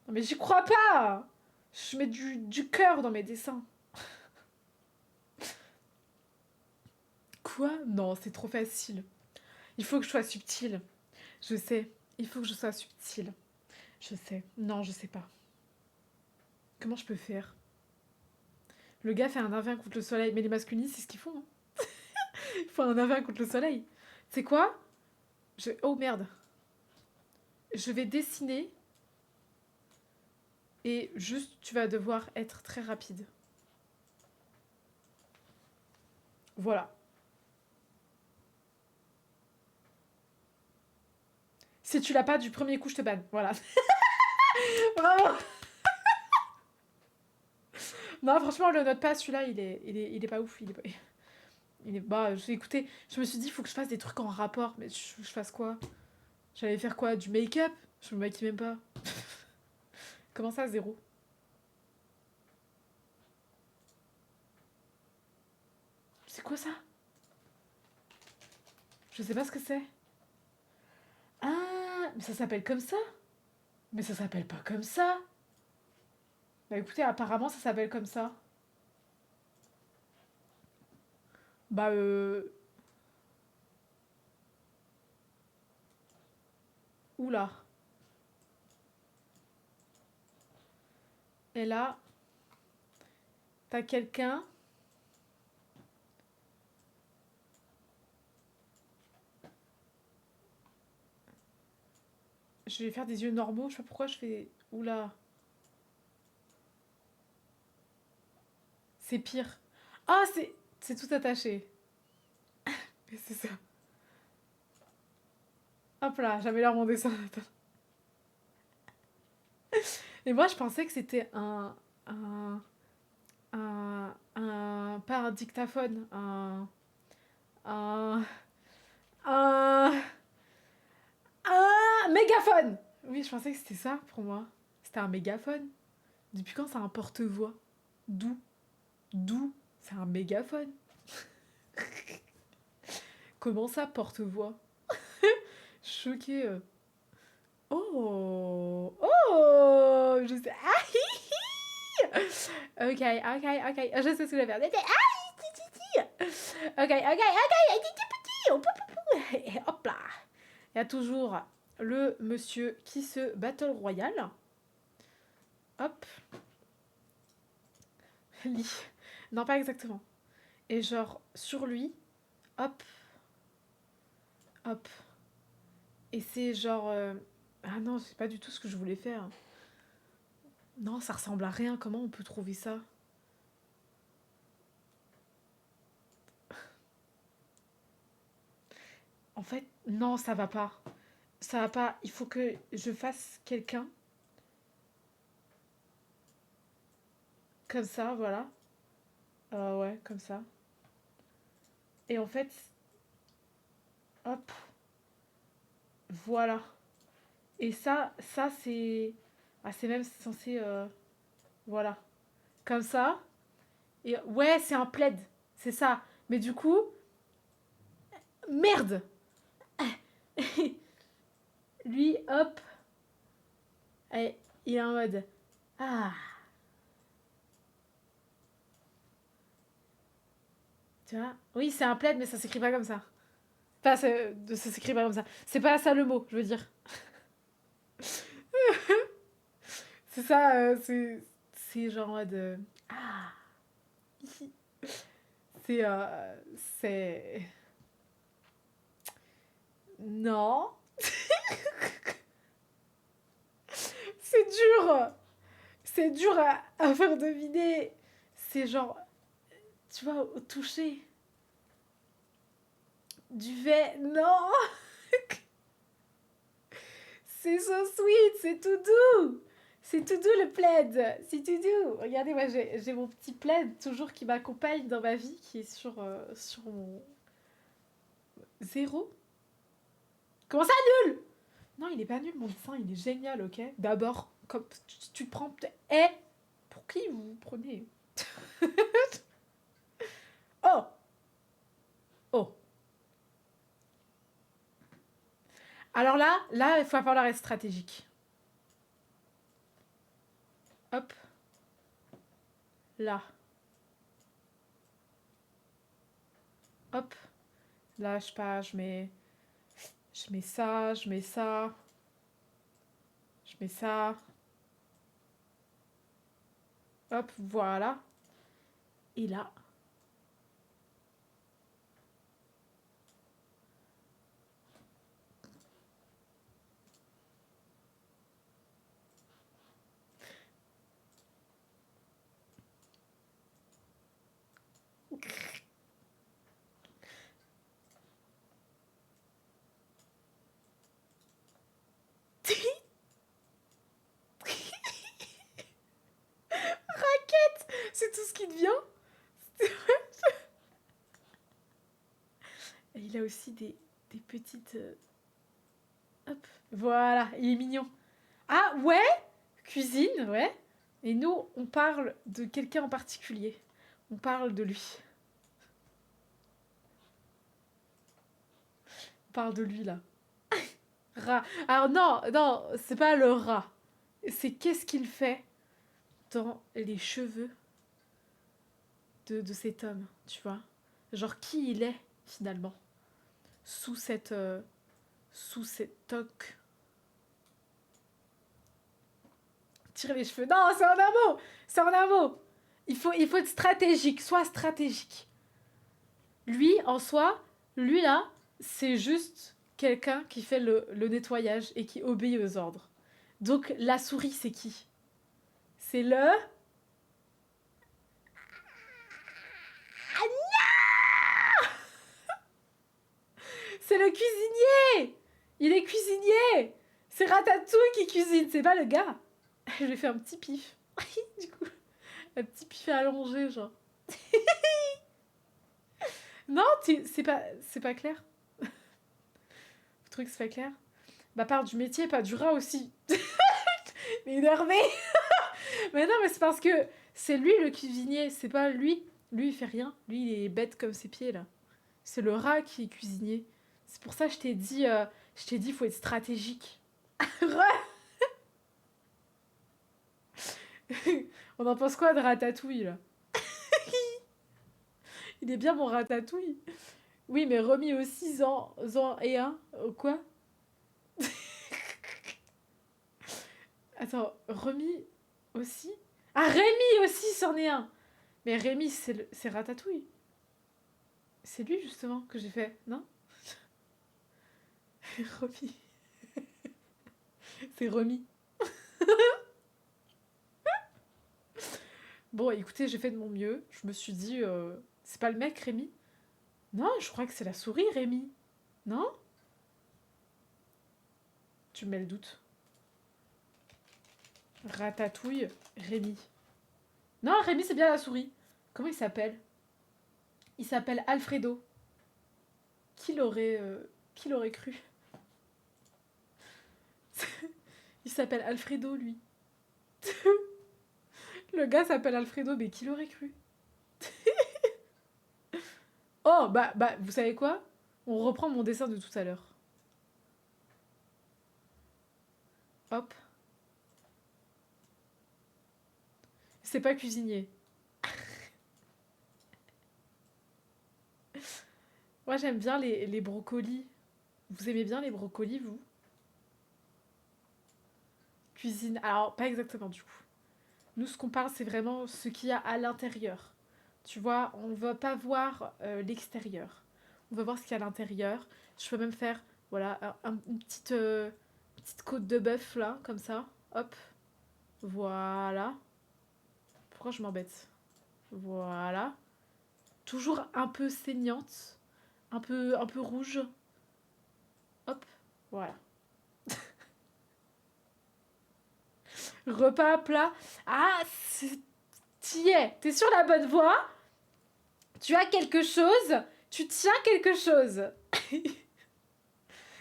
mais j'y crois pas! Je mets du cœur dans mes dessins. Quoi? Non, c'est trop facile. Il faut que je sois subtile. Je sais. Il faut que je sois subtile. Je sais. Non, je sais pas. Comment je peux faire? Le gars fait un 1v1 contre le soleil. Mais les masculinistes, c'est ce qu'ils font. Hein. Ils font un 1v1 contre le soleil. C'est quoi? Oh merde. Je vais dessiner. Et juste, tu vas devoir être très rapide. Voilà. Si tu l'as pas du premier coup, je te banne. Voilà. Vraiment. Non, franchement, le note pas, celui-là, il est pas ouf. Bah, écoutez, je me suis dit, il faut que je fasse des trucs en rapport. Mais je fasse quoi? J'allais faire quoi? Du make-up? Je me maquille même pas. Comment ça, 0? C'est quoi ça? Je sais pas ce que c'est. Ah, mais ça s'appelle comme ça? Mais ça s'appelle pas comme ça. Bah écoutez, apparemment, ça s'appelle comme ça. Bah Oula. Et là, t'as quelqu'un. Je vais faire des yeux normaux. Je sais pas pourquoi je fais... Oula. C'est pire. Ah, c'est tout attaché. C'est ça. Hop là, j'améliore mon dessin. Et moi, je pensais que c'était pas un dictaphone, un, un, un mégaphone. Oui, je pensais que c'était ça pour moi. C'était un mégaphone. Depuis quand c'est un porte-voix? D'où c'est un mégaphone. Comment ça, porte-voix? Choquée. Oh, oh, je sais. Ah, ok. Je sais ce que je vais faire. Ok. Et hop là. Il y a toujours le monsieur qui se battle royal. Hop. Lit. Non, pas exactement. Et genre, sur lui, hop. Hop. Et c'est genre... Ah non, c'est pas du tout ce que je voulais faire. Non, ça ressemble à rien. Comment on peut trouver ça? En fait, non, ça va pas. Ça va pas. Il faut que je fasse quelqu'un. Comme ça, voilà. Ouais, comme ça. Et en fait, hop. Voilà. Et ça c'est... Ah, c'est même censé... Voilà. Comme ça. Et ouais, c'est un plaid. C'est ça. Mais du coup... Merde. Lui, hop. Allez, il est en mode... Ah. Tu vois? Oui, c'est un plaid, mais ça s'écrit pas comme ça. Enfin, ça s'écrit pas comme ça. C'est pas ça le mot, je veux dire. C'est ça, c'est genre en mode... Ah. C'est... c'est... Non. C'est dur. C'est dur à faire deviner. C'est genre... Tu vois, au toucher. Duvet. Non. C'est so sweet. C'est tout doux. C'est tout doux le plaid. C'est tout doux. Regardez, moi j'ai mon petit plaid toujours qui m'accompagne dans ma vie, qui est sur mon... Zéro. Comment ça, nul? Non, il est pas nul, mon dessin, il est génial, ok? D'abord, comme tu te prends... Eh, pour qui vous vous prenez? Oh. Oh. Alors là, il va falloir être stratégique. Hop. Là. Hop. Là, je sais pas, je mets ça, je mets ça. Je mets ça. Hop, voilà. Et là. Raquette. C'est tout ce qui devient. Et il a aussi des petites... Hop. Voilà, il est mignon. Ah, ouais. Cuisine, ouais. Et nous, on parle de quelqu'un en particulier. On parle de lui. On parle de lui, là. Rat. Alors non, non, c'est pas le rat. C'est qu'est-ce qu'il fait dans les cheveux de cet homme, tu vois? Genre qui il est, finalement, sous sous cette toque. Tire les cheveux. Non, c'est en un mot. C'est en un mot. Il faut être stratégique. Sois stratégique. Lui, en soi, lui là, c'est juste quelqu'un qui fait le nettoyage et qui obéit aux ordres. Donc la souris, c'est qui? C'est le... C'est le cuisinier. Il est cuisinier. C'est Ratatouille qui cuisine, c'est pas le gars. Je lui ai fait un petit pif. Du coup, un petit pif allongé, genre. Non, c'est pas clair. Le truc, c'est pas clair. Bah, part du métier, pas du rat aussi. Mais énervé. Mais non, mais c'est parce que c'est lui le cuisinier, c'est pas lui. Lui, il fait rien. Lui, il est bête comme ses pieds, là. C'est le rat qui est cuisinier. C'est pour ça que je t'ai dit, faut être stratégique. On en pense quoi de Ratatouille, là? Il est bien mon Ratatouille. Oui, mais remis aux 6 ans, et 1. Quoi? Attends, remis aussi? Ah, Rémi aussi, c'en est un. Mais Rémi, c'est Ratatouille. C'est lui, justement, que j'ai fait, non? Remis. C'est remis. Bon, écoutez, j'ai fait de mon mieux. Je me suis dit, c'est pas le mec, Rémi? Non, je crois que c'est la souris, Rémi. Non? Tu me mets le doute. Ratatouille, Rémi. Non, Rémi, c'est bien la souris. Comment il s'appelle? Il s'appelle Alfredo. Qui l'aurait cru? Il s'appelle Alfredo, lui. Le gars s'appelle Alfredo, mais qui l'aurait cru? Oh, bah, vous savez quoi? On reprend mon dessin de tout à l'heure. Hop. C'est pas cuisinier. Moi, j'aime bien les brocolis. Vous aimez bien les brocolis, vous? Cuisine. Alors, pas exactement, du coup. Nous, ce qu'on parle, c'est vraiment ce qu'il y a à l'intérieur. Tu vois, on ne va pas voir l'extérieur. On va voir ce qu'il y a à l'intérieur. Je peux même faire, voilà, une petite côte de bœuf, là, comme ça. Hop. Voilà. Pourquoi je m'embête? Voilà. Toujours un peu saignante. Un peu rouge. Hop. Voilà. Repas, plat. Ah, t'y es. T'es sur la bonne voie. Tu as quelque chose. Tu tiens quelque chose.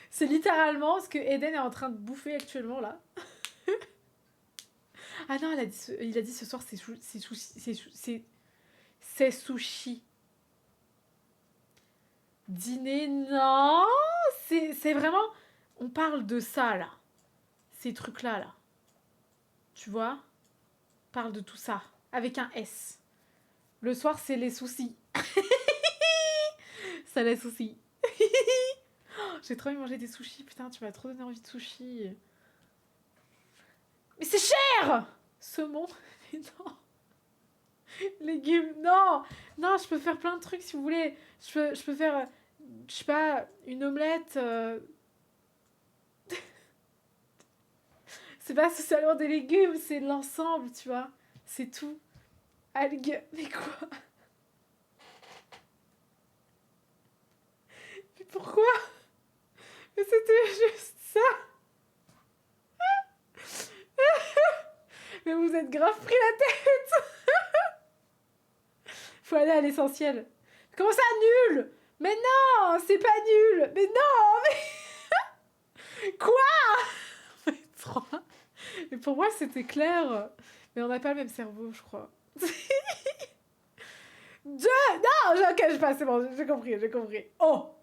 C'est littéralement ce que Eden est en train de bouffer actuellement, là. Ah non, il a dit ce soir, c'est sushi. Dîner, non. C'est vraiment... On parle de ça, là. Ces trucs-là, là. Tu vois? On parle de tout ça. Avec un S. Le soir, c'est les soucis. Ça, les soucis. J'ai trop envie de manger des sushis. Putain, tu m'as trop donné envie de sushis. Mais c'est cher! Saumon. Mais non. Légumes. Non. Non, je peux faire plein de trucs si vous voulez. Je peux faire, je sais pas, une omelette. C'est pas seulement des légumes, c'est l'ensemble, tu vois. C'est tout. Algues. Mais quoi? Mais pourquoi? Mais c'était juste ça. Mais vous êtes grave pris la tête. Faut aller à l'essentiel. Comment ça, nul? Mais non, c'est pas nul. Mais non, mais... Quoi? Mais pour moi, c'était clair. Mais on n'a pas le même cerveau, je crois. Non, je cache pas, c'est bon, j'ai compris, j'ai compris. Oh!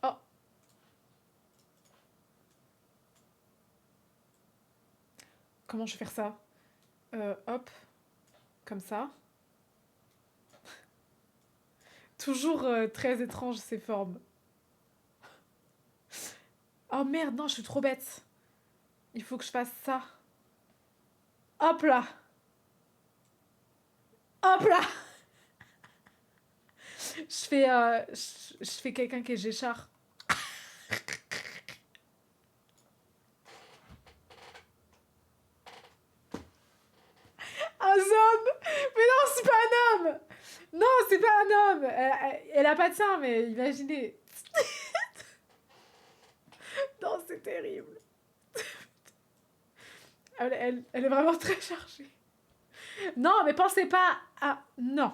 Oh. Comment je vais faire ça? Hop. Comme ça. Toujours très étrange ces formes. Oh merde, non, je suis trop bête. Il faut que je fasse ça. Hop là. Hop là. Je fais quelqu'un qui est Géchard. Un homme. Mais non, c'est pas un homme. Non, c'est pas un homme. Elle a pas de sein, mais imaginez. Non, c'est terrible. Elle est vraiment très chargée. Non, mais pensez pas à... Non.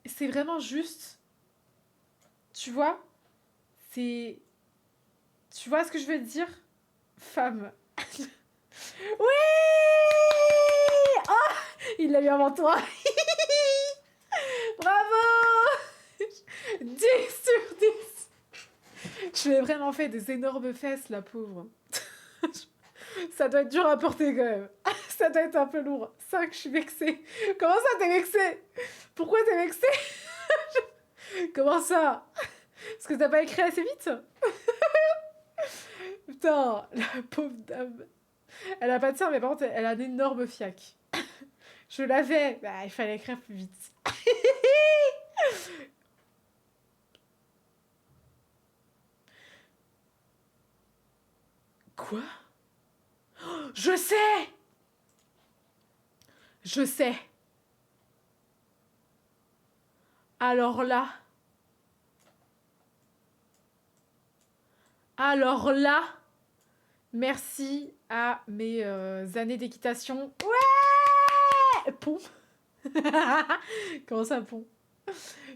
C'est vraiment juste... Tu vois? C'est... Tu vois ce que je veux dire? Femme. Oui! Oh! Il l'a eu avant toi. Bravo! 10 sur 10. Je lui ai vraiment fait des énormes fesses, la pauvre. Ça doit être dur à porter quand même. Ça doit être un peu lourd. 5, je suis vexée. Comment ça, t'es vexée? Pourquoi t'es vexée? Comment ça? Parce que t'as pas écrit assez vite? Putain, la pauvre dame. Elle a pas de sein, mais par contre, elle a un énorme fiac. Je l'avais. Bah, il fallait écrire plus vite. Quoi? Je sais! Je sais. Alors là... Alors là... Merci à mes années d'équitation. Ouais! Pont. Comment ça, pont?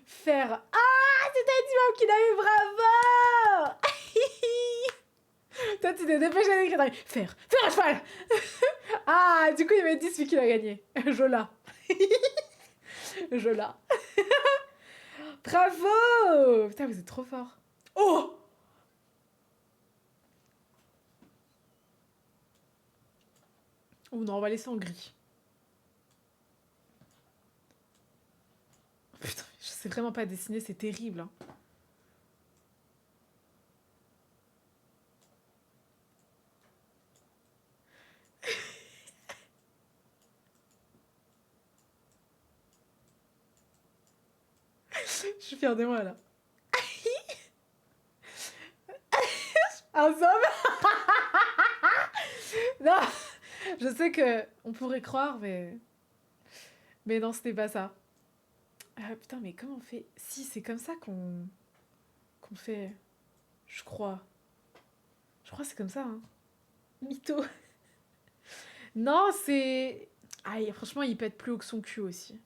Faire... Ah! C'était Edmond qui l'a eu, bravo! Toi, tu t'es dépêché d'écrire. Faire à cheval. Ah, du coup, il y avait 10 celui qui l'a gagné. Je l'ai. Je l'ai. Bravo! Putain, vous êtes trop fort. Oh! Oh non, on va laisser en gris. Putain, je sais vraiment pas dessiner, c'est terrible. Hein. Je suis fière de moi, là. Un homme. Non, je sais que on pourrait croire, mais non, c'était pas ça. Ah, putain, mais comment on fait? Si, c'est comme ça qu'on fait, je crois. Je crois que c'est comme ça, hein. Mytho. Non, c'est... Ah, franchement, il peut être plus haut que son cul aussi.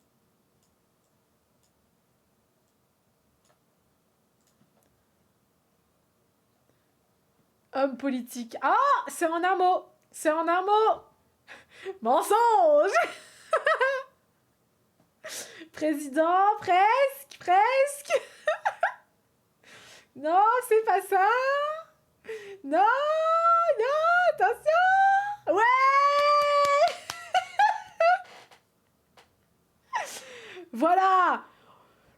Homme politique. Ah, c'est en un mot. C'est en un mot. Mensonge. Président, presque, presque. Non, c'est pas ça. Non, non, attention. Ouais. Voilà.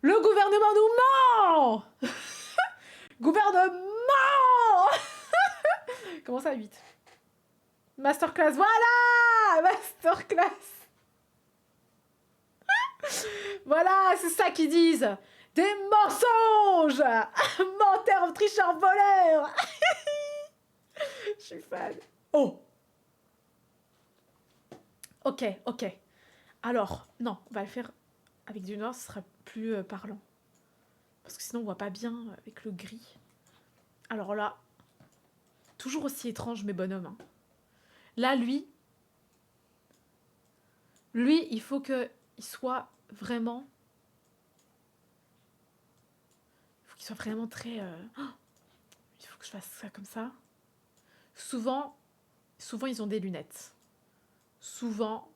Le gouvernement nous ment. Gouvernement. Comment ça, 8? Masterclass, voilà. Masterclass. Voilà, c'est ça qu'ils disent. Des mensonges. Menteur, tricheur, voleur. Je suis fan. Oh. Ok, ok. Alors, non, on va le faire avec du noir, ce sera plus parlant. Parce que sinon, on voit pas bien avec le gris. Alors là, toujours aussi étrange, mes bonhommes. Hein. Là, lui, il faut qu'il soit vraiment... Il faut qu'il soit vraiment très... il faut que je fasse ça comme ça. Souvent, ils ont des lunettes. Souvent,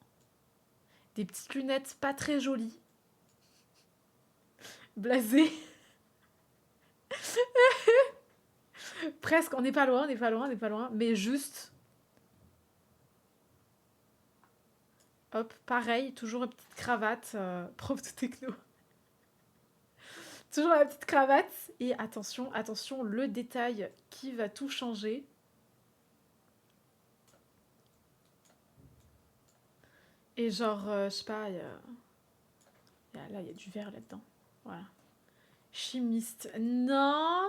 des petites lunettes pas très jolies. Blasées. Presque, on n'est pas loin, mais juste... Hop, pareil, toujours une petite cravate, prof de techno. Toujours la petite cravate. Et attention, attention, le détail qui va tout changer. Et genre, je sais pas, là, il y a du vert là-dedans. Voilà. Chimiste. Non,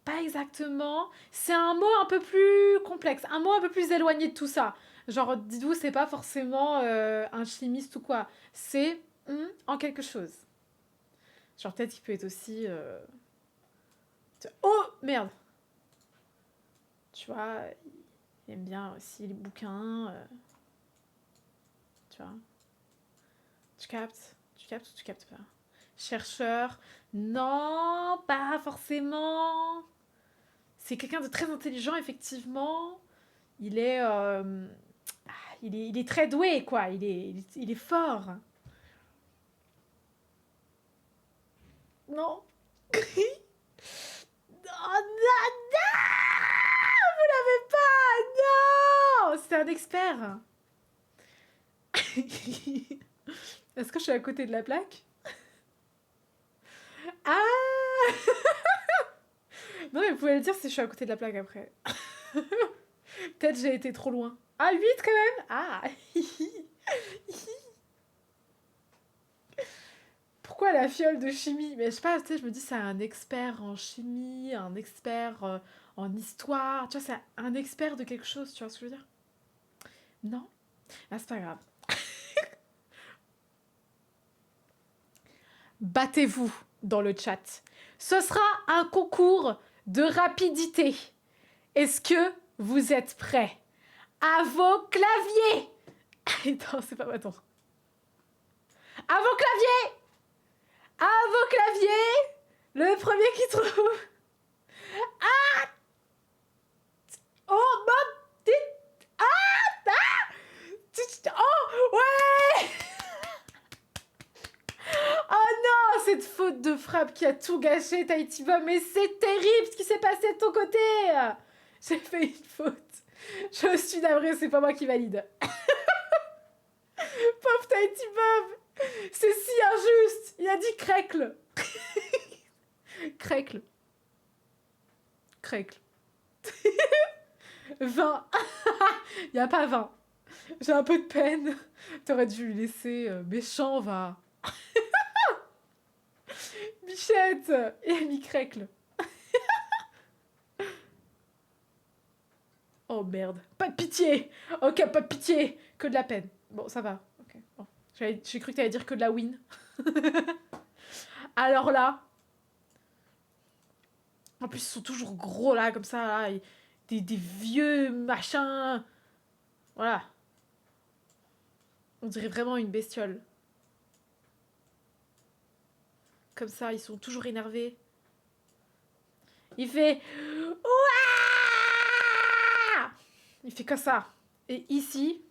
pas exactement. C'est un mot un peu plus complexe, un mot un peu plus éloigné de tout ça. Genre, dites-vous, c'est pas forcément un chimiste ou quoi. C'est en quelque chose. Genre, peut-être qu'il peut être aussi... Oh, merde. Tu vois, il aime bien aussi les bouquins. Tu vois. Tu captes ou tu captes pas? Chercheur. Non, pas forcément. C'est quelqu'un de très intelligent, effectivement. Il est, il est très doué, quoi. Il est fort. Non. Oh, non, non. Vous l'avez pas. Non. C'est un expert. Est-ce que je suis à côté de la plaque? Ah. Non, mais vous pouvez le dire si je suis à côté de la plaque après. Peut-être j'ai été trop loin. Ah, 8 quand même. Ah. Pourquoi la fiole de chimie? Mais je sais pas, tu sais, je me dis c'est un expert en chimie, un expert en histoire. Tu vois, c'est un expert de quelque chose, tu vois ce que je veux dire? Non? Ah, c'est pas grave. Battez-vous dans le chat. Ce sera un concours de rapidité. Est-ce que vous êtes prêts? À vos claviers! Attends, c'est pas... Attends. À vos claviers! À vos claviers! Le premier qui trouve... Ah! Oh, mon... Ah! Ah! Oh, ouais! Oh non, cette faute de frappe qui a tout gâché, Tahiti Bob. Mais c'est terrible ce qui s'est passé de ton côté. J'ai fait une faute. Je suis navrée, c'est pas moi qui valide. Pauvre Tahiti Bob. C'est si injuste. Il a dit cracle. Cracle. Cracle. 20. Il n'y a pas 20. J'ai un peu de peine. T'aurais dû lui laisser méchant, va. Bichette. Et elle m'y cracle. Oh merde. Pas de pitié. Ok, pas de pitié. Que de la peine. Bon, ça va. Ok. Bon. J'ai cru que t'allais dire que de la win. Alors là. En plus, ils sont toujours gros là, comme ça. Là. Des vieux machins. Voilà. On dirait vraiment une bestiole. Comme ça, ils sont toujours énervés. Il fait... Ouah! Il fait comme ça. Et ici...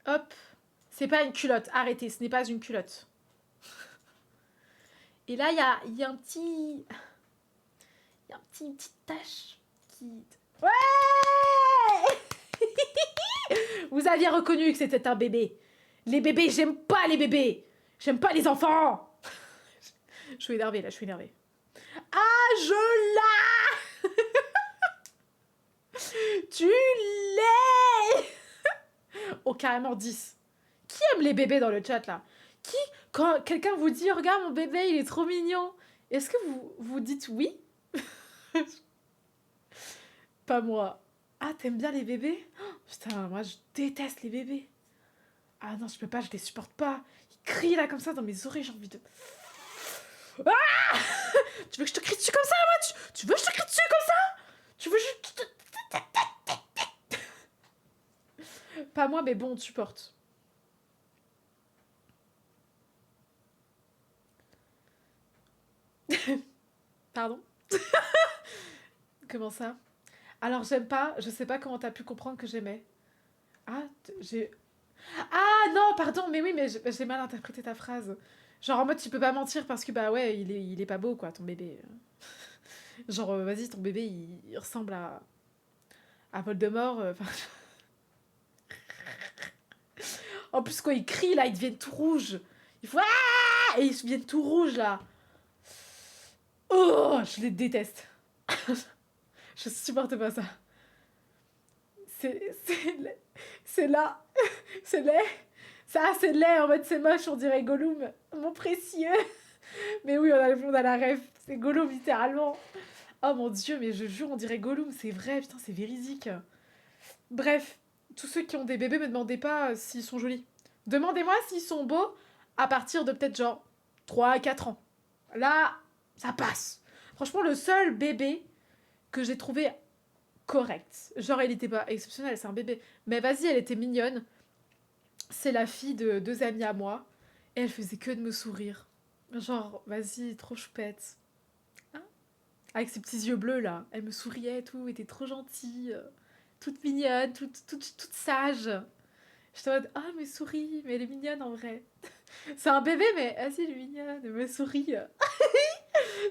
Hop. C'est pas une culotte. Arrêtez, ce n'est pas une culotte. Et là, il y a un petit... Il y a une petite tache qui... Ouais! Vous aviez reconnu que c'était un bébé. Les bébés, j'aime pas les bébés. J'aime pas les enfants. Je suis énervée, là, je suis énervée. Ah, je l'ai. Tu l'es. Oh, carrément 10. Qui aime les bébés dans le chat, là? Qui, quand quelqu'un vous dit, regarde, mon bébé, il est trop mignon, est-ce que vous dites oui? Pas moi. Ah, t'aimes bien les bébés? Oh, putain, moi, je déteste les bébés. Ah non, je peux pas, je les supporte pas. Ils crient là comme ça dans mes oreilles, j'ai envie de... Ah! Tu veux que je te crie dessus comme ça, moi? Tu veux que je te crie dessus comme ça? Tu veux juste... Pas moi, mais bon, on te supporte. Pardon? Comment ça? Alors, j'aime pas, je sais pas comment t'as pu comprendre que j'aimais. Ah, j'ai... Ah non, pardon, mais oui, mais j'ai mal interprété ta phrase. Genre en mode tu peux pas mentir parce que bah ouais, il est pas beau quoi, ton bébé. Genre vas-y, ton bébé il ressemble à Voldemort. En plus quand il crie là, ils deviennent tout rouges. Il faut ah et ils deviennent tout rouges là. Oh, je les déteste. Je supporte pas ça. C'est là. C'est laid. Ça, c'est laid, en mode c'est moche, on dirait Gollum. Mon précieux. Mais oui, on a la rêve. C'est Gollum, littéralement. Oh mon dieu, mais je jure, on dirait Gollum. C'est vrai, putain, c'est véridique. Bref, tous ceux qui ont des bébés, me demandez pas s'ils sont jolis. Demandez-moi s'ils sont beaux à partir de peut-être genre 3 à 4 ans. Là, ça passe. Franchement, le seul bébé que j'ai trouvé correct, genre il était pas exceptionnel, c'est un bébé, mais vas-y, elle était mignonne. C'est la fille de 2 amis à moi. Et elle faisait que de me sourire. Genre, vas-y, trop choupette. Hein, avec ses petits yeux bleus, là. Elle me souriait et tout, était trop gentille. Toute mignonne, toute sage. J'étais en mode, ah, mais souris, mais elle est mignonne en vrai. C'est un bébé, mais vas-y, elle est mignonne, elle me sourit.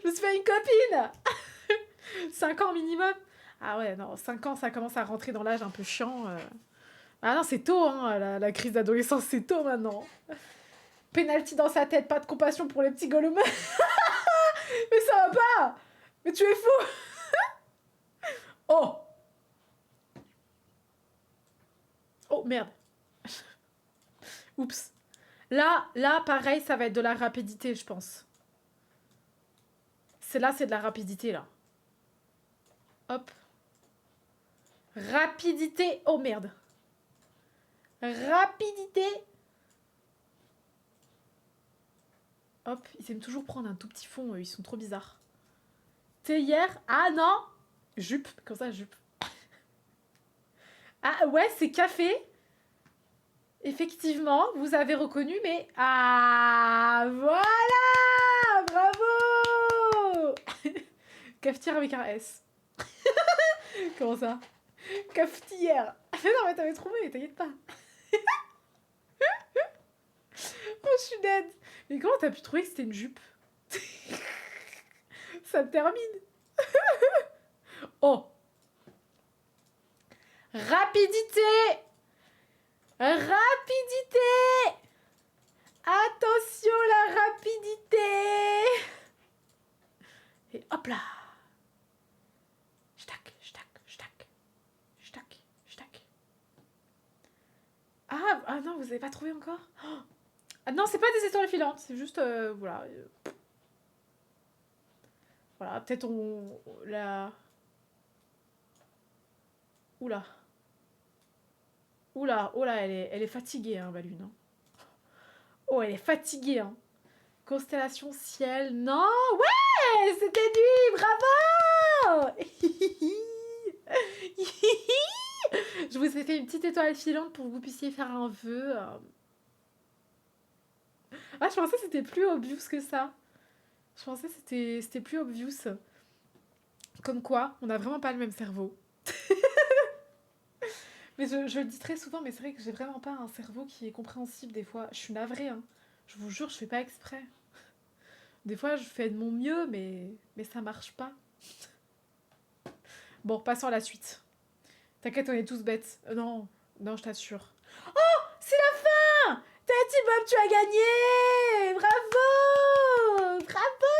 Je me suis fait une copine. 5 ans minimum. Ah ouais, non, 5 ans, ça commence à rentrer dans l'âge un peu chiant. Ah non, c'est tôt, hein, la crise d'adolescence, c'est tôt maintenant. Penalty dans sa tête, pas de compassion pour les petits Gollum. Mais ça va pas. Mais tu es fou. Oh. Oh, merde. Oups. Là, pareil, ça va être de la rapidité, je pense. C'est de la rapidité, là. Hop. Rapidité. Oh, merde. Rapidité. Hop, ils aiment toujours prendre un tout petit fond, ils sont trop bizarres. Théière. Ah non. Jupe, comme ça, jupe. Ah ouais, c'est café. Effectivement, vous avez reconnu, mais... Ah, voilà. Bravo. Cafetière avec un S. Comment ça? Cafetière. Mais non, mais t'avais trouvé, t'inquiète pas. Oh, je suis dead. Et comment t'as pu trouver que c'était une jupe? Ça me termine. Oh. Rapidité. Rapidité. Attention la rapidité. Et hop là. J'tac, j'tac, j'tac. J'tac, j'tac. Ah non, vous avez pas trouvé encore? Oh. Ah non, c'est pas des étoiles filantes, c'est juste voilà. Voilà, peut-être on la Oula. Oula, oh là, elle est fatiguée, hein, Balune. Hein. Oh, elle est fatiguée, hein. Constellation ciel. Non, ouais, c'était lui, bravo. Je vous ai fait une petite étoile filante pour que vous puissiez faire un vœu. Ah, je pensais que c'était plus obvious que ça. Je pensais que c'était plus obvious. Comme quoi, on n'a vraiment pas le même cerveau. Mais je le dis très souvent, mais c'est vrai que j'ai vraiment pas un cerveau qui est compréhensible des fois. Je suis navrée, hein. Je vous jure, je fais pas exprès. Des fois, je fais de mon mieux, mais ça marche pas. Bon, passons à la suite. T'inquiète, on est tous bêtes. Non, je t'assure. Oh, c'est la fin. Tati Bob, tu as gagné. Bravo. Bravo.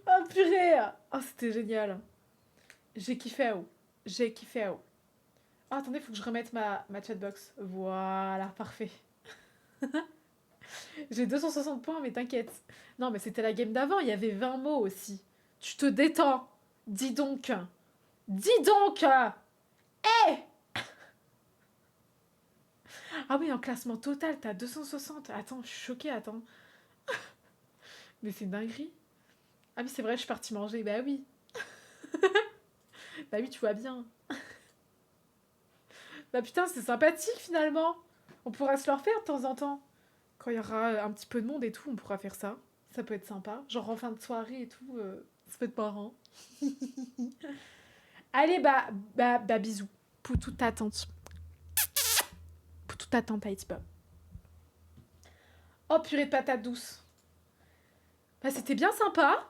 Ah oh, purée. Oh, c'était génial. J'ai kiffé, oh. J'ai kiffé, oh. Oh, attendez, faut que je remette ma chatbox. Voilà, parfait. J'ai 260 points, mais t'inquiète. Non, mais c'était la game d'avant, il y avait 20 mots aussi. Tu te détends. Dis donc. Dis donc. Hé. Ah oui, en classement total, t'as 260. Attends, je suis choquée, attends. Mais c'est une dinguerie. Ah oui, c'est vrai, je suis partie manger. Bah oui. Bah oui, tu vois bien. Bah putain, c'est sympathique finalement. On pourra se le refaire de temps en temps. Quand il y aura un petit peu de monde et tout, on pourra faire ça. Ça peut être sympa. Genre en fin de soirée et tout, ça peut être marrant. Allez, bah bisous. Pour toute attente. Pour toute attente, Haïti Pop. Oh, purée de patates douces. Bah, c'était bien sympa.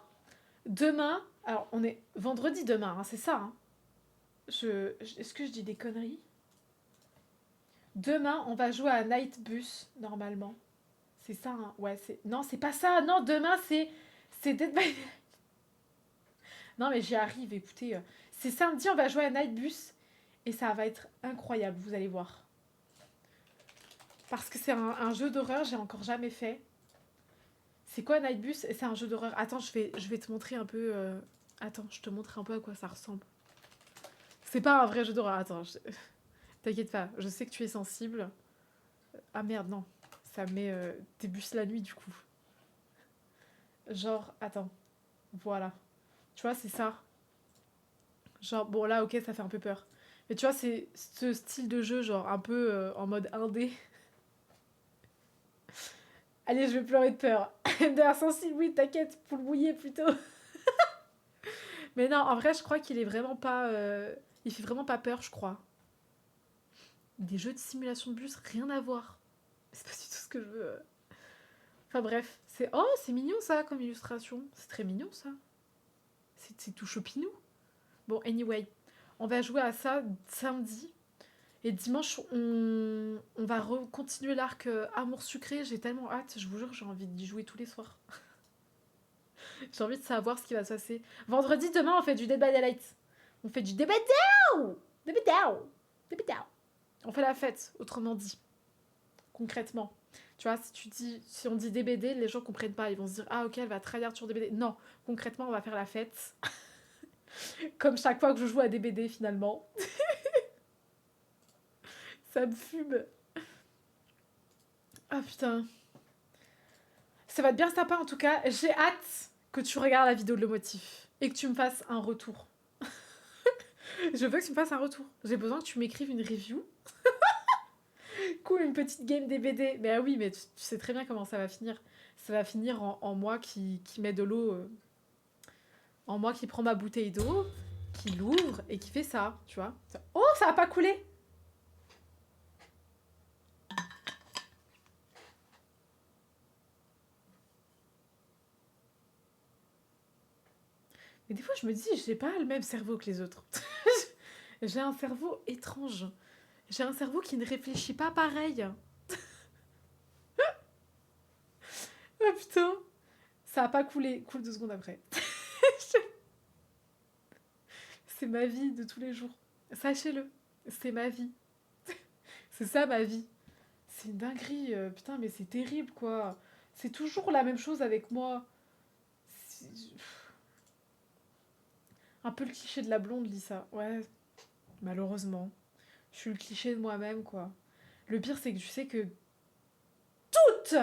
Demain, alors on est vendredi demain, hein, c'est ça. Hein. Est-ce que je dis des conneries? Demain, on va jouer à Night Bus, normalement. C'est ça, hein? Ouais, c'est... Non, c'est pas ça. Non, demain, c'est Dead by Daylight. Non, mais j'y arrive, écoutez. C'est samedi, on va jouer à Night Bus. Et ça va être incroyable, vous allez voir. Parce que c'est un jeu d'horreur, j'ai encore jamais fait. C'est quoi Night Bus? C'est un jeu d'horreur. Attends, je vais te montrer un peu... Attends, je te montre un peu à quoi ça ressemble. C'est pas un vrai jeu d'horreur. Attends, t'inquiète pas, je sais que tu es sensible. Ah merde, non. Ça met des bus la nuit, du coup. Genre, attends. Voilà. Tu vois, c'est ça. Genre, bon, là, ok, ça fait un peu peur. Mais tu vois, c'est ce style de jeu, genre, un peu en mode indé. Allez, je vais pleurer de peur. D'ailleurs, sensible, oui, t'inquiète, pour le mouiller plutôt. Mais non, en vrai, je crois qu'il est vraiment pas... Il fait vraiment pas peur, je crois. Des jeux de simulation de bus, rien à voir. C'est pas du tout ce que je veux. Enfin bref, c'est... Oh, c'est mignon ça, comme illustration. C'est très mignon, ça. C'est tout chopinou. Bon, anyway, on va jouer à ça samedi. Et dimanche, on va continuer l'arc Amour sucré. J'ai tellement hâte, je vous jure, j'ai envie d'y jouer tous les soirs. J'ai envie de savoir ce qui va se passer. Vendredi, demain, on fait du Dead by Daylight. On fait du Dead by Daylight. Dead by Daylight. Dead by Daylight. On fait la fête, autrement dit. Concrètement. Tu vois, si on dit DBD, les gens comprennent pas. Ils vont se dire, ah ok, elle va tryhard sur DBD. Non, concrètement, on va faire la fête. Comme chaque fois que je joue à DBD, finalement. Ça me fume. Ah putain. Ça va être bien sympa en tout cas. J'ai hâte que tu regardes la vidéo de le motif. Et que tu me fasses un retour. Je veux que tu me fasses un retour. J'ai besoin que tu m'écrives une review. Cool, une petite game DBD. Mais ah oui, mais tu sais très bien comment ça va finir. Ça va finir en moi qui met de l'eau. En moi qui prend ma bouteille d'eau, qui l'ouvre et qui fait ça, tu vois. Oh, ça a pas coulé. Et des fois, je me dis, j'ai pas le même cerveau que les autres. J'ai un cerveau étrange. J'ai un cerveau qui ne réfléchit pas pareil. Ah putain, ça a pas coulé. Coule 2 secondes après. C'est ma vie de tous les jours. Sachez-le, c'est ma vie. C'est ça ma vie. C'est une dinguerie, putain, mais c'est terrible quoi. C'est toujours la même chose avec moi. C'est- Un peu le cliché de la blonde, Lisa. Ouais, malheureusement. Je suis le cliché de moi-même quoi. Le pire, c'est que tu sais que toute,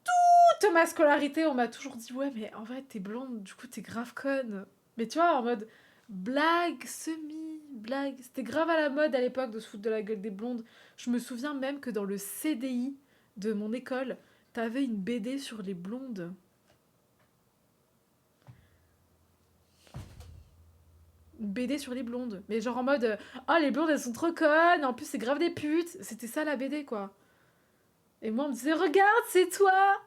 toute ma scolarité, on m'a toujours dit ouais, mais en vrai, t'es blonde, du coup, t'es grave conne. Mais tu vois, en mode blague, semi-blague. C'était grave à la mode à l'époque de se foutre de la gueule des blondes. Je me souviens même que dans le CDI de mon école, t'avais une BD sur les blondes. Une BD sur les blondes. Mais genre en mode oh, les blondes, elles sont trop connes, en plus, c'est grave des putes. C'était ça la BD, quoi. Et moi, on me disait regarde, c'est toi.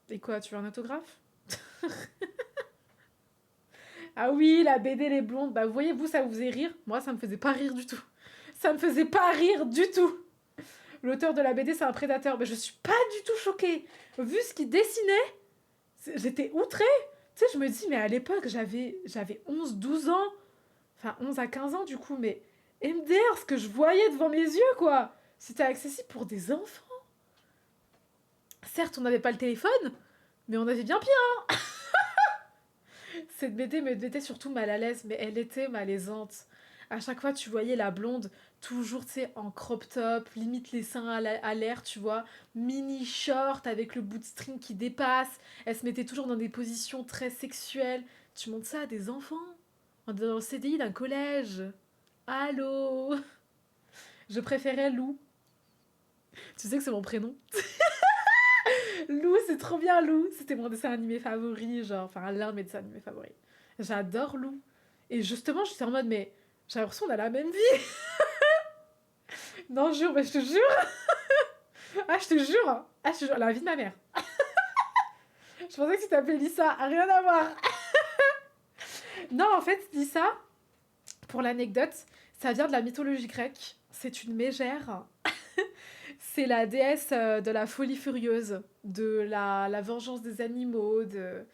Et quoi, tu veux un autographe? Ah oui, la BD Les Blondes. Bah, vous voyez, vous, ça vous faisait rire. Moi, ça me faisait pas rire du tout. Ça me faisait pas rire du tout. L'auteur de la BD, c'est un prédateur. Mais je suis pas du tout choquée. Vu ce qu'il dessinait, j'étais outrée. Tu sais, je me dis, mais à l'époque, j'avais 11, 12 ans. Enfin, 11 à 15 ans, du coup. Mais MDR, ce que je voyais devant mes yeux, quoi. C'était accessible pour des enfants. Certes, on n'avait pas le téléphone, mais on avait bien pire. Cette BD me mettait surtout mal à l'aise, mais elle était malaisante. À chaque fois, tu voyais la blonde, toujours, tu sais, en crop top, limite les seins à l'air, tu vois, mini short avec le bout de string qui dépasse. Elle se mettait toujours dans des positions très sexuelles. Tu montres ça à des enfants? Dans le CDI d'un collège? Allô? Je préférais Lou. Tu sais que c'est mon prénom? Lou, c'est trop bien, Lou. C'était mon dessin animé favori, genre, enfin, l'un de mes dessins animés favoris. J'adore Lou. Et justement, j'étais en mode, mais j'ai l'impression qu'on a la même vie. Non, jure, mais je te jure. Ah, je te jure. Ah, je te jure, la vie de ma mère. Je pensais que tu t'appelais Lisa. Rien à voir. Non, en fait, Lisa, pour l'anecdote, ça vient de la mythologie grecque. C'est une mégère. C'est la déesse de la folie furieuse, de la vengeance des animaux, de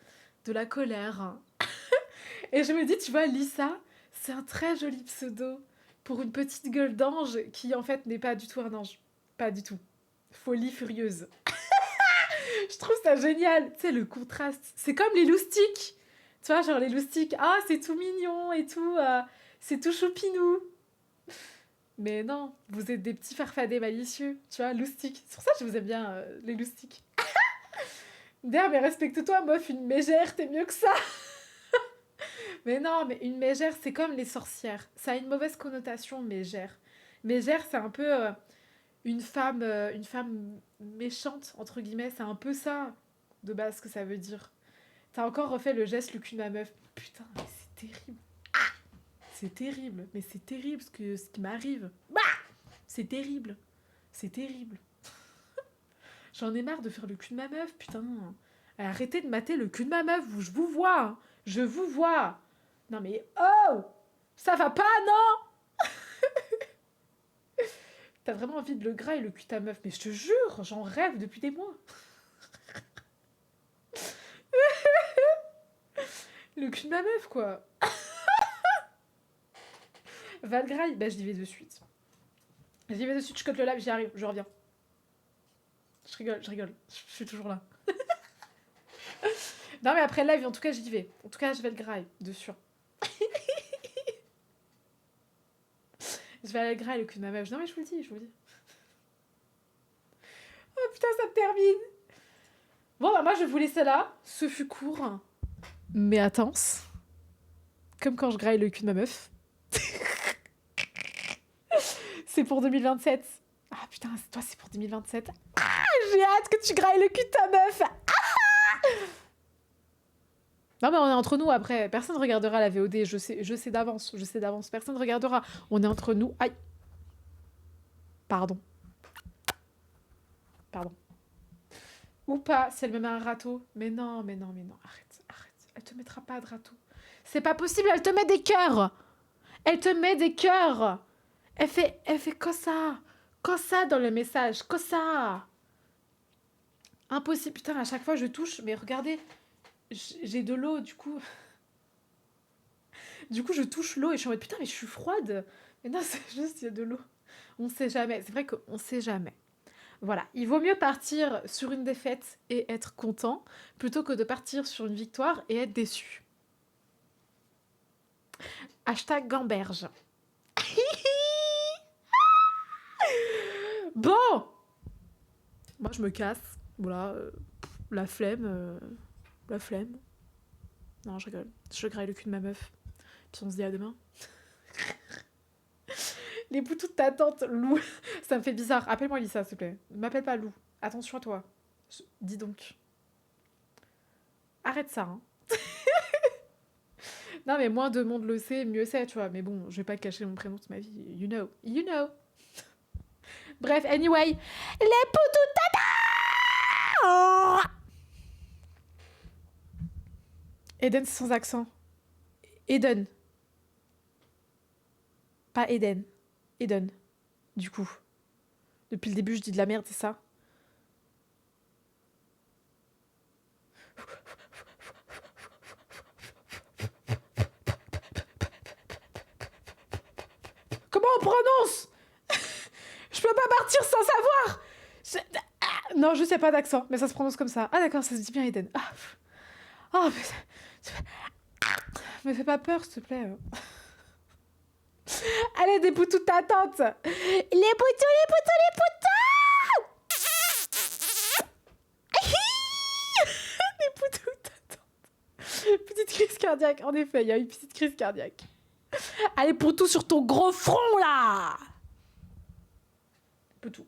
la colère. Et je me dis, tu vois, Lisa, c'est un très joli pseudo pour une petite gueule d'ange qui, en fait, n'est pas du tout un ange. Pas du tout. Folie furieuse. Je trouve ça génial. Tu sais, le contraste. C'est comme les loustiques. Tu vois, genre les loustiques. Ah, c'est tout mignon et tout. C'est tout choupinou. Mais non, vous êtes des petits farfadets malicieux. Tu vois, loustiques. C'est pour ça que je vous aime bien, les loustiques. D'ailleurs, mais respecte-toi, meuf, une mégère, t'es mieux que ça. Mais non, mais une mégère, c'est comme les sorcières. Ça a une mauvaise connotation, mégère. Mégère, c'est un peu une femme méchante, entre guillemets. C'est un peu ça, de base, que ça veut dire. T'as encore refait le geste, le cul de ma meuf. Putain, mais c'est terrible. C'est terrible. Mais c'est terrible ce qui m'arrive. Bah, c'est terrible. C'est terrible. J'en ai marre de faire le cul de ma meuf, putain. Arrêtez de mater le cul de ma meuf, je vous vois. Hein. Je vous vois. Non mais oh, ça va pas, non. T'as vraiment envie de le gras et le cul de ta meuf, mais je te jure, j'en rêve depuis des mois. Le cul de ma meuf, quoi. Valgraille, bah j'y vais de suite. J'y vais de suite, je cote le live, j'y arrive, je reviens. Je rigole, je suis toujours là. Non mais après le live, en tout cas j'y vais. En tout cas je vais le graille, de sûr. Je vais aller le graille le cul de ma meuf. Non mais je vous le dis, je vous le dis. Oh putain, ça me termine. Bon bah moi je vais vous laisser là. Ce fut court, mais intense. Comme quand je graille le cul de ma meuf. C'est pour 2027. Ah putain, toi c'est pour 2027. Ah, j'ai hâte que tu grailles le cul de ta meuf. Ah, non mais on est entre nous après. Personne regardera la VOD. Je sais d'avance. Je sais d'avance. Personne regardera. On est entre nous. Aïe. Pardon. Pardon. Ou pas, si elle me met un râteau. Mais non, mais non, mais non. Arrête, arrête. Elle te mettra pas de râteau. C'est pas possible, elle te met des cœurs. Elle te met des cœurs. Elle fait comme ça dans le message, comme ça. Impossible, putain, à chaque fois je touche, mais regardez, j'ai de l'eau, du coup. Du coup, je touche l'eau et je suis en mode putain, mais je suis froide. Mais non, c'est juste, il y a de l'eau. On sait jamais, c'est vrai qu'on sait jamais. Voilà, il vaut mieux partir sur une défaite et être content plutôt que de partir sur une victoire et être déçu. Hashtag gamberge. Bon, moi je me casse. Voilà, la flemme. La flemme. Non, je rigole. Je graille le cul de ma meuf. Puis on se dit à demain. Les boutous de ta tante, Lou. Ça me fait bizarre. Appelle-moi Lisa, s'il te plaît. M'appelle pas Lou. Attention à toi. Dis donc. Arrête ça, hein. Non, mais moins de monde le sait, mieux c'est, tu vois. Mais bon, je vais pas cacher mon prénom toute ma vie. You know. You know. Bref, anyway. Les boutous de ta tante. Eden, c'est sans accent. Eden. Pas Eden. Eden. Du coup. Depuis le début, je dis de la merde, c'est ça? Comment on prononce? Je peux pas partir sans savoir. Non, je sais pas d'accent, mais ça se prononce comme ça. Ah d'accord, ça se dit bien Eden. Ah, oh, mais fais pas peur, s'il te plaît. Allez, des poutous de ta tante. Les poutous, les poutous, les poutous. Les poutous de ta tante. Petite crise cardiaque. En effet, il y a une petite crise cardiaque. Allez, poutou sur ton gros front, là. Poutou.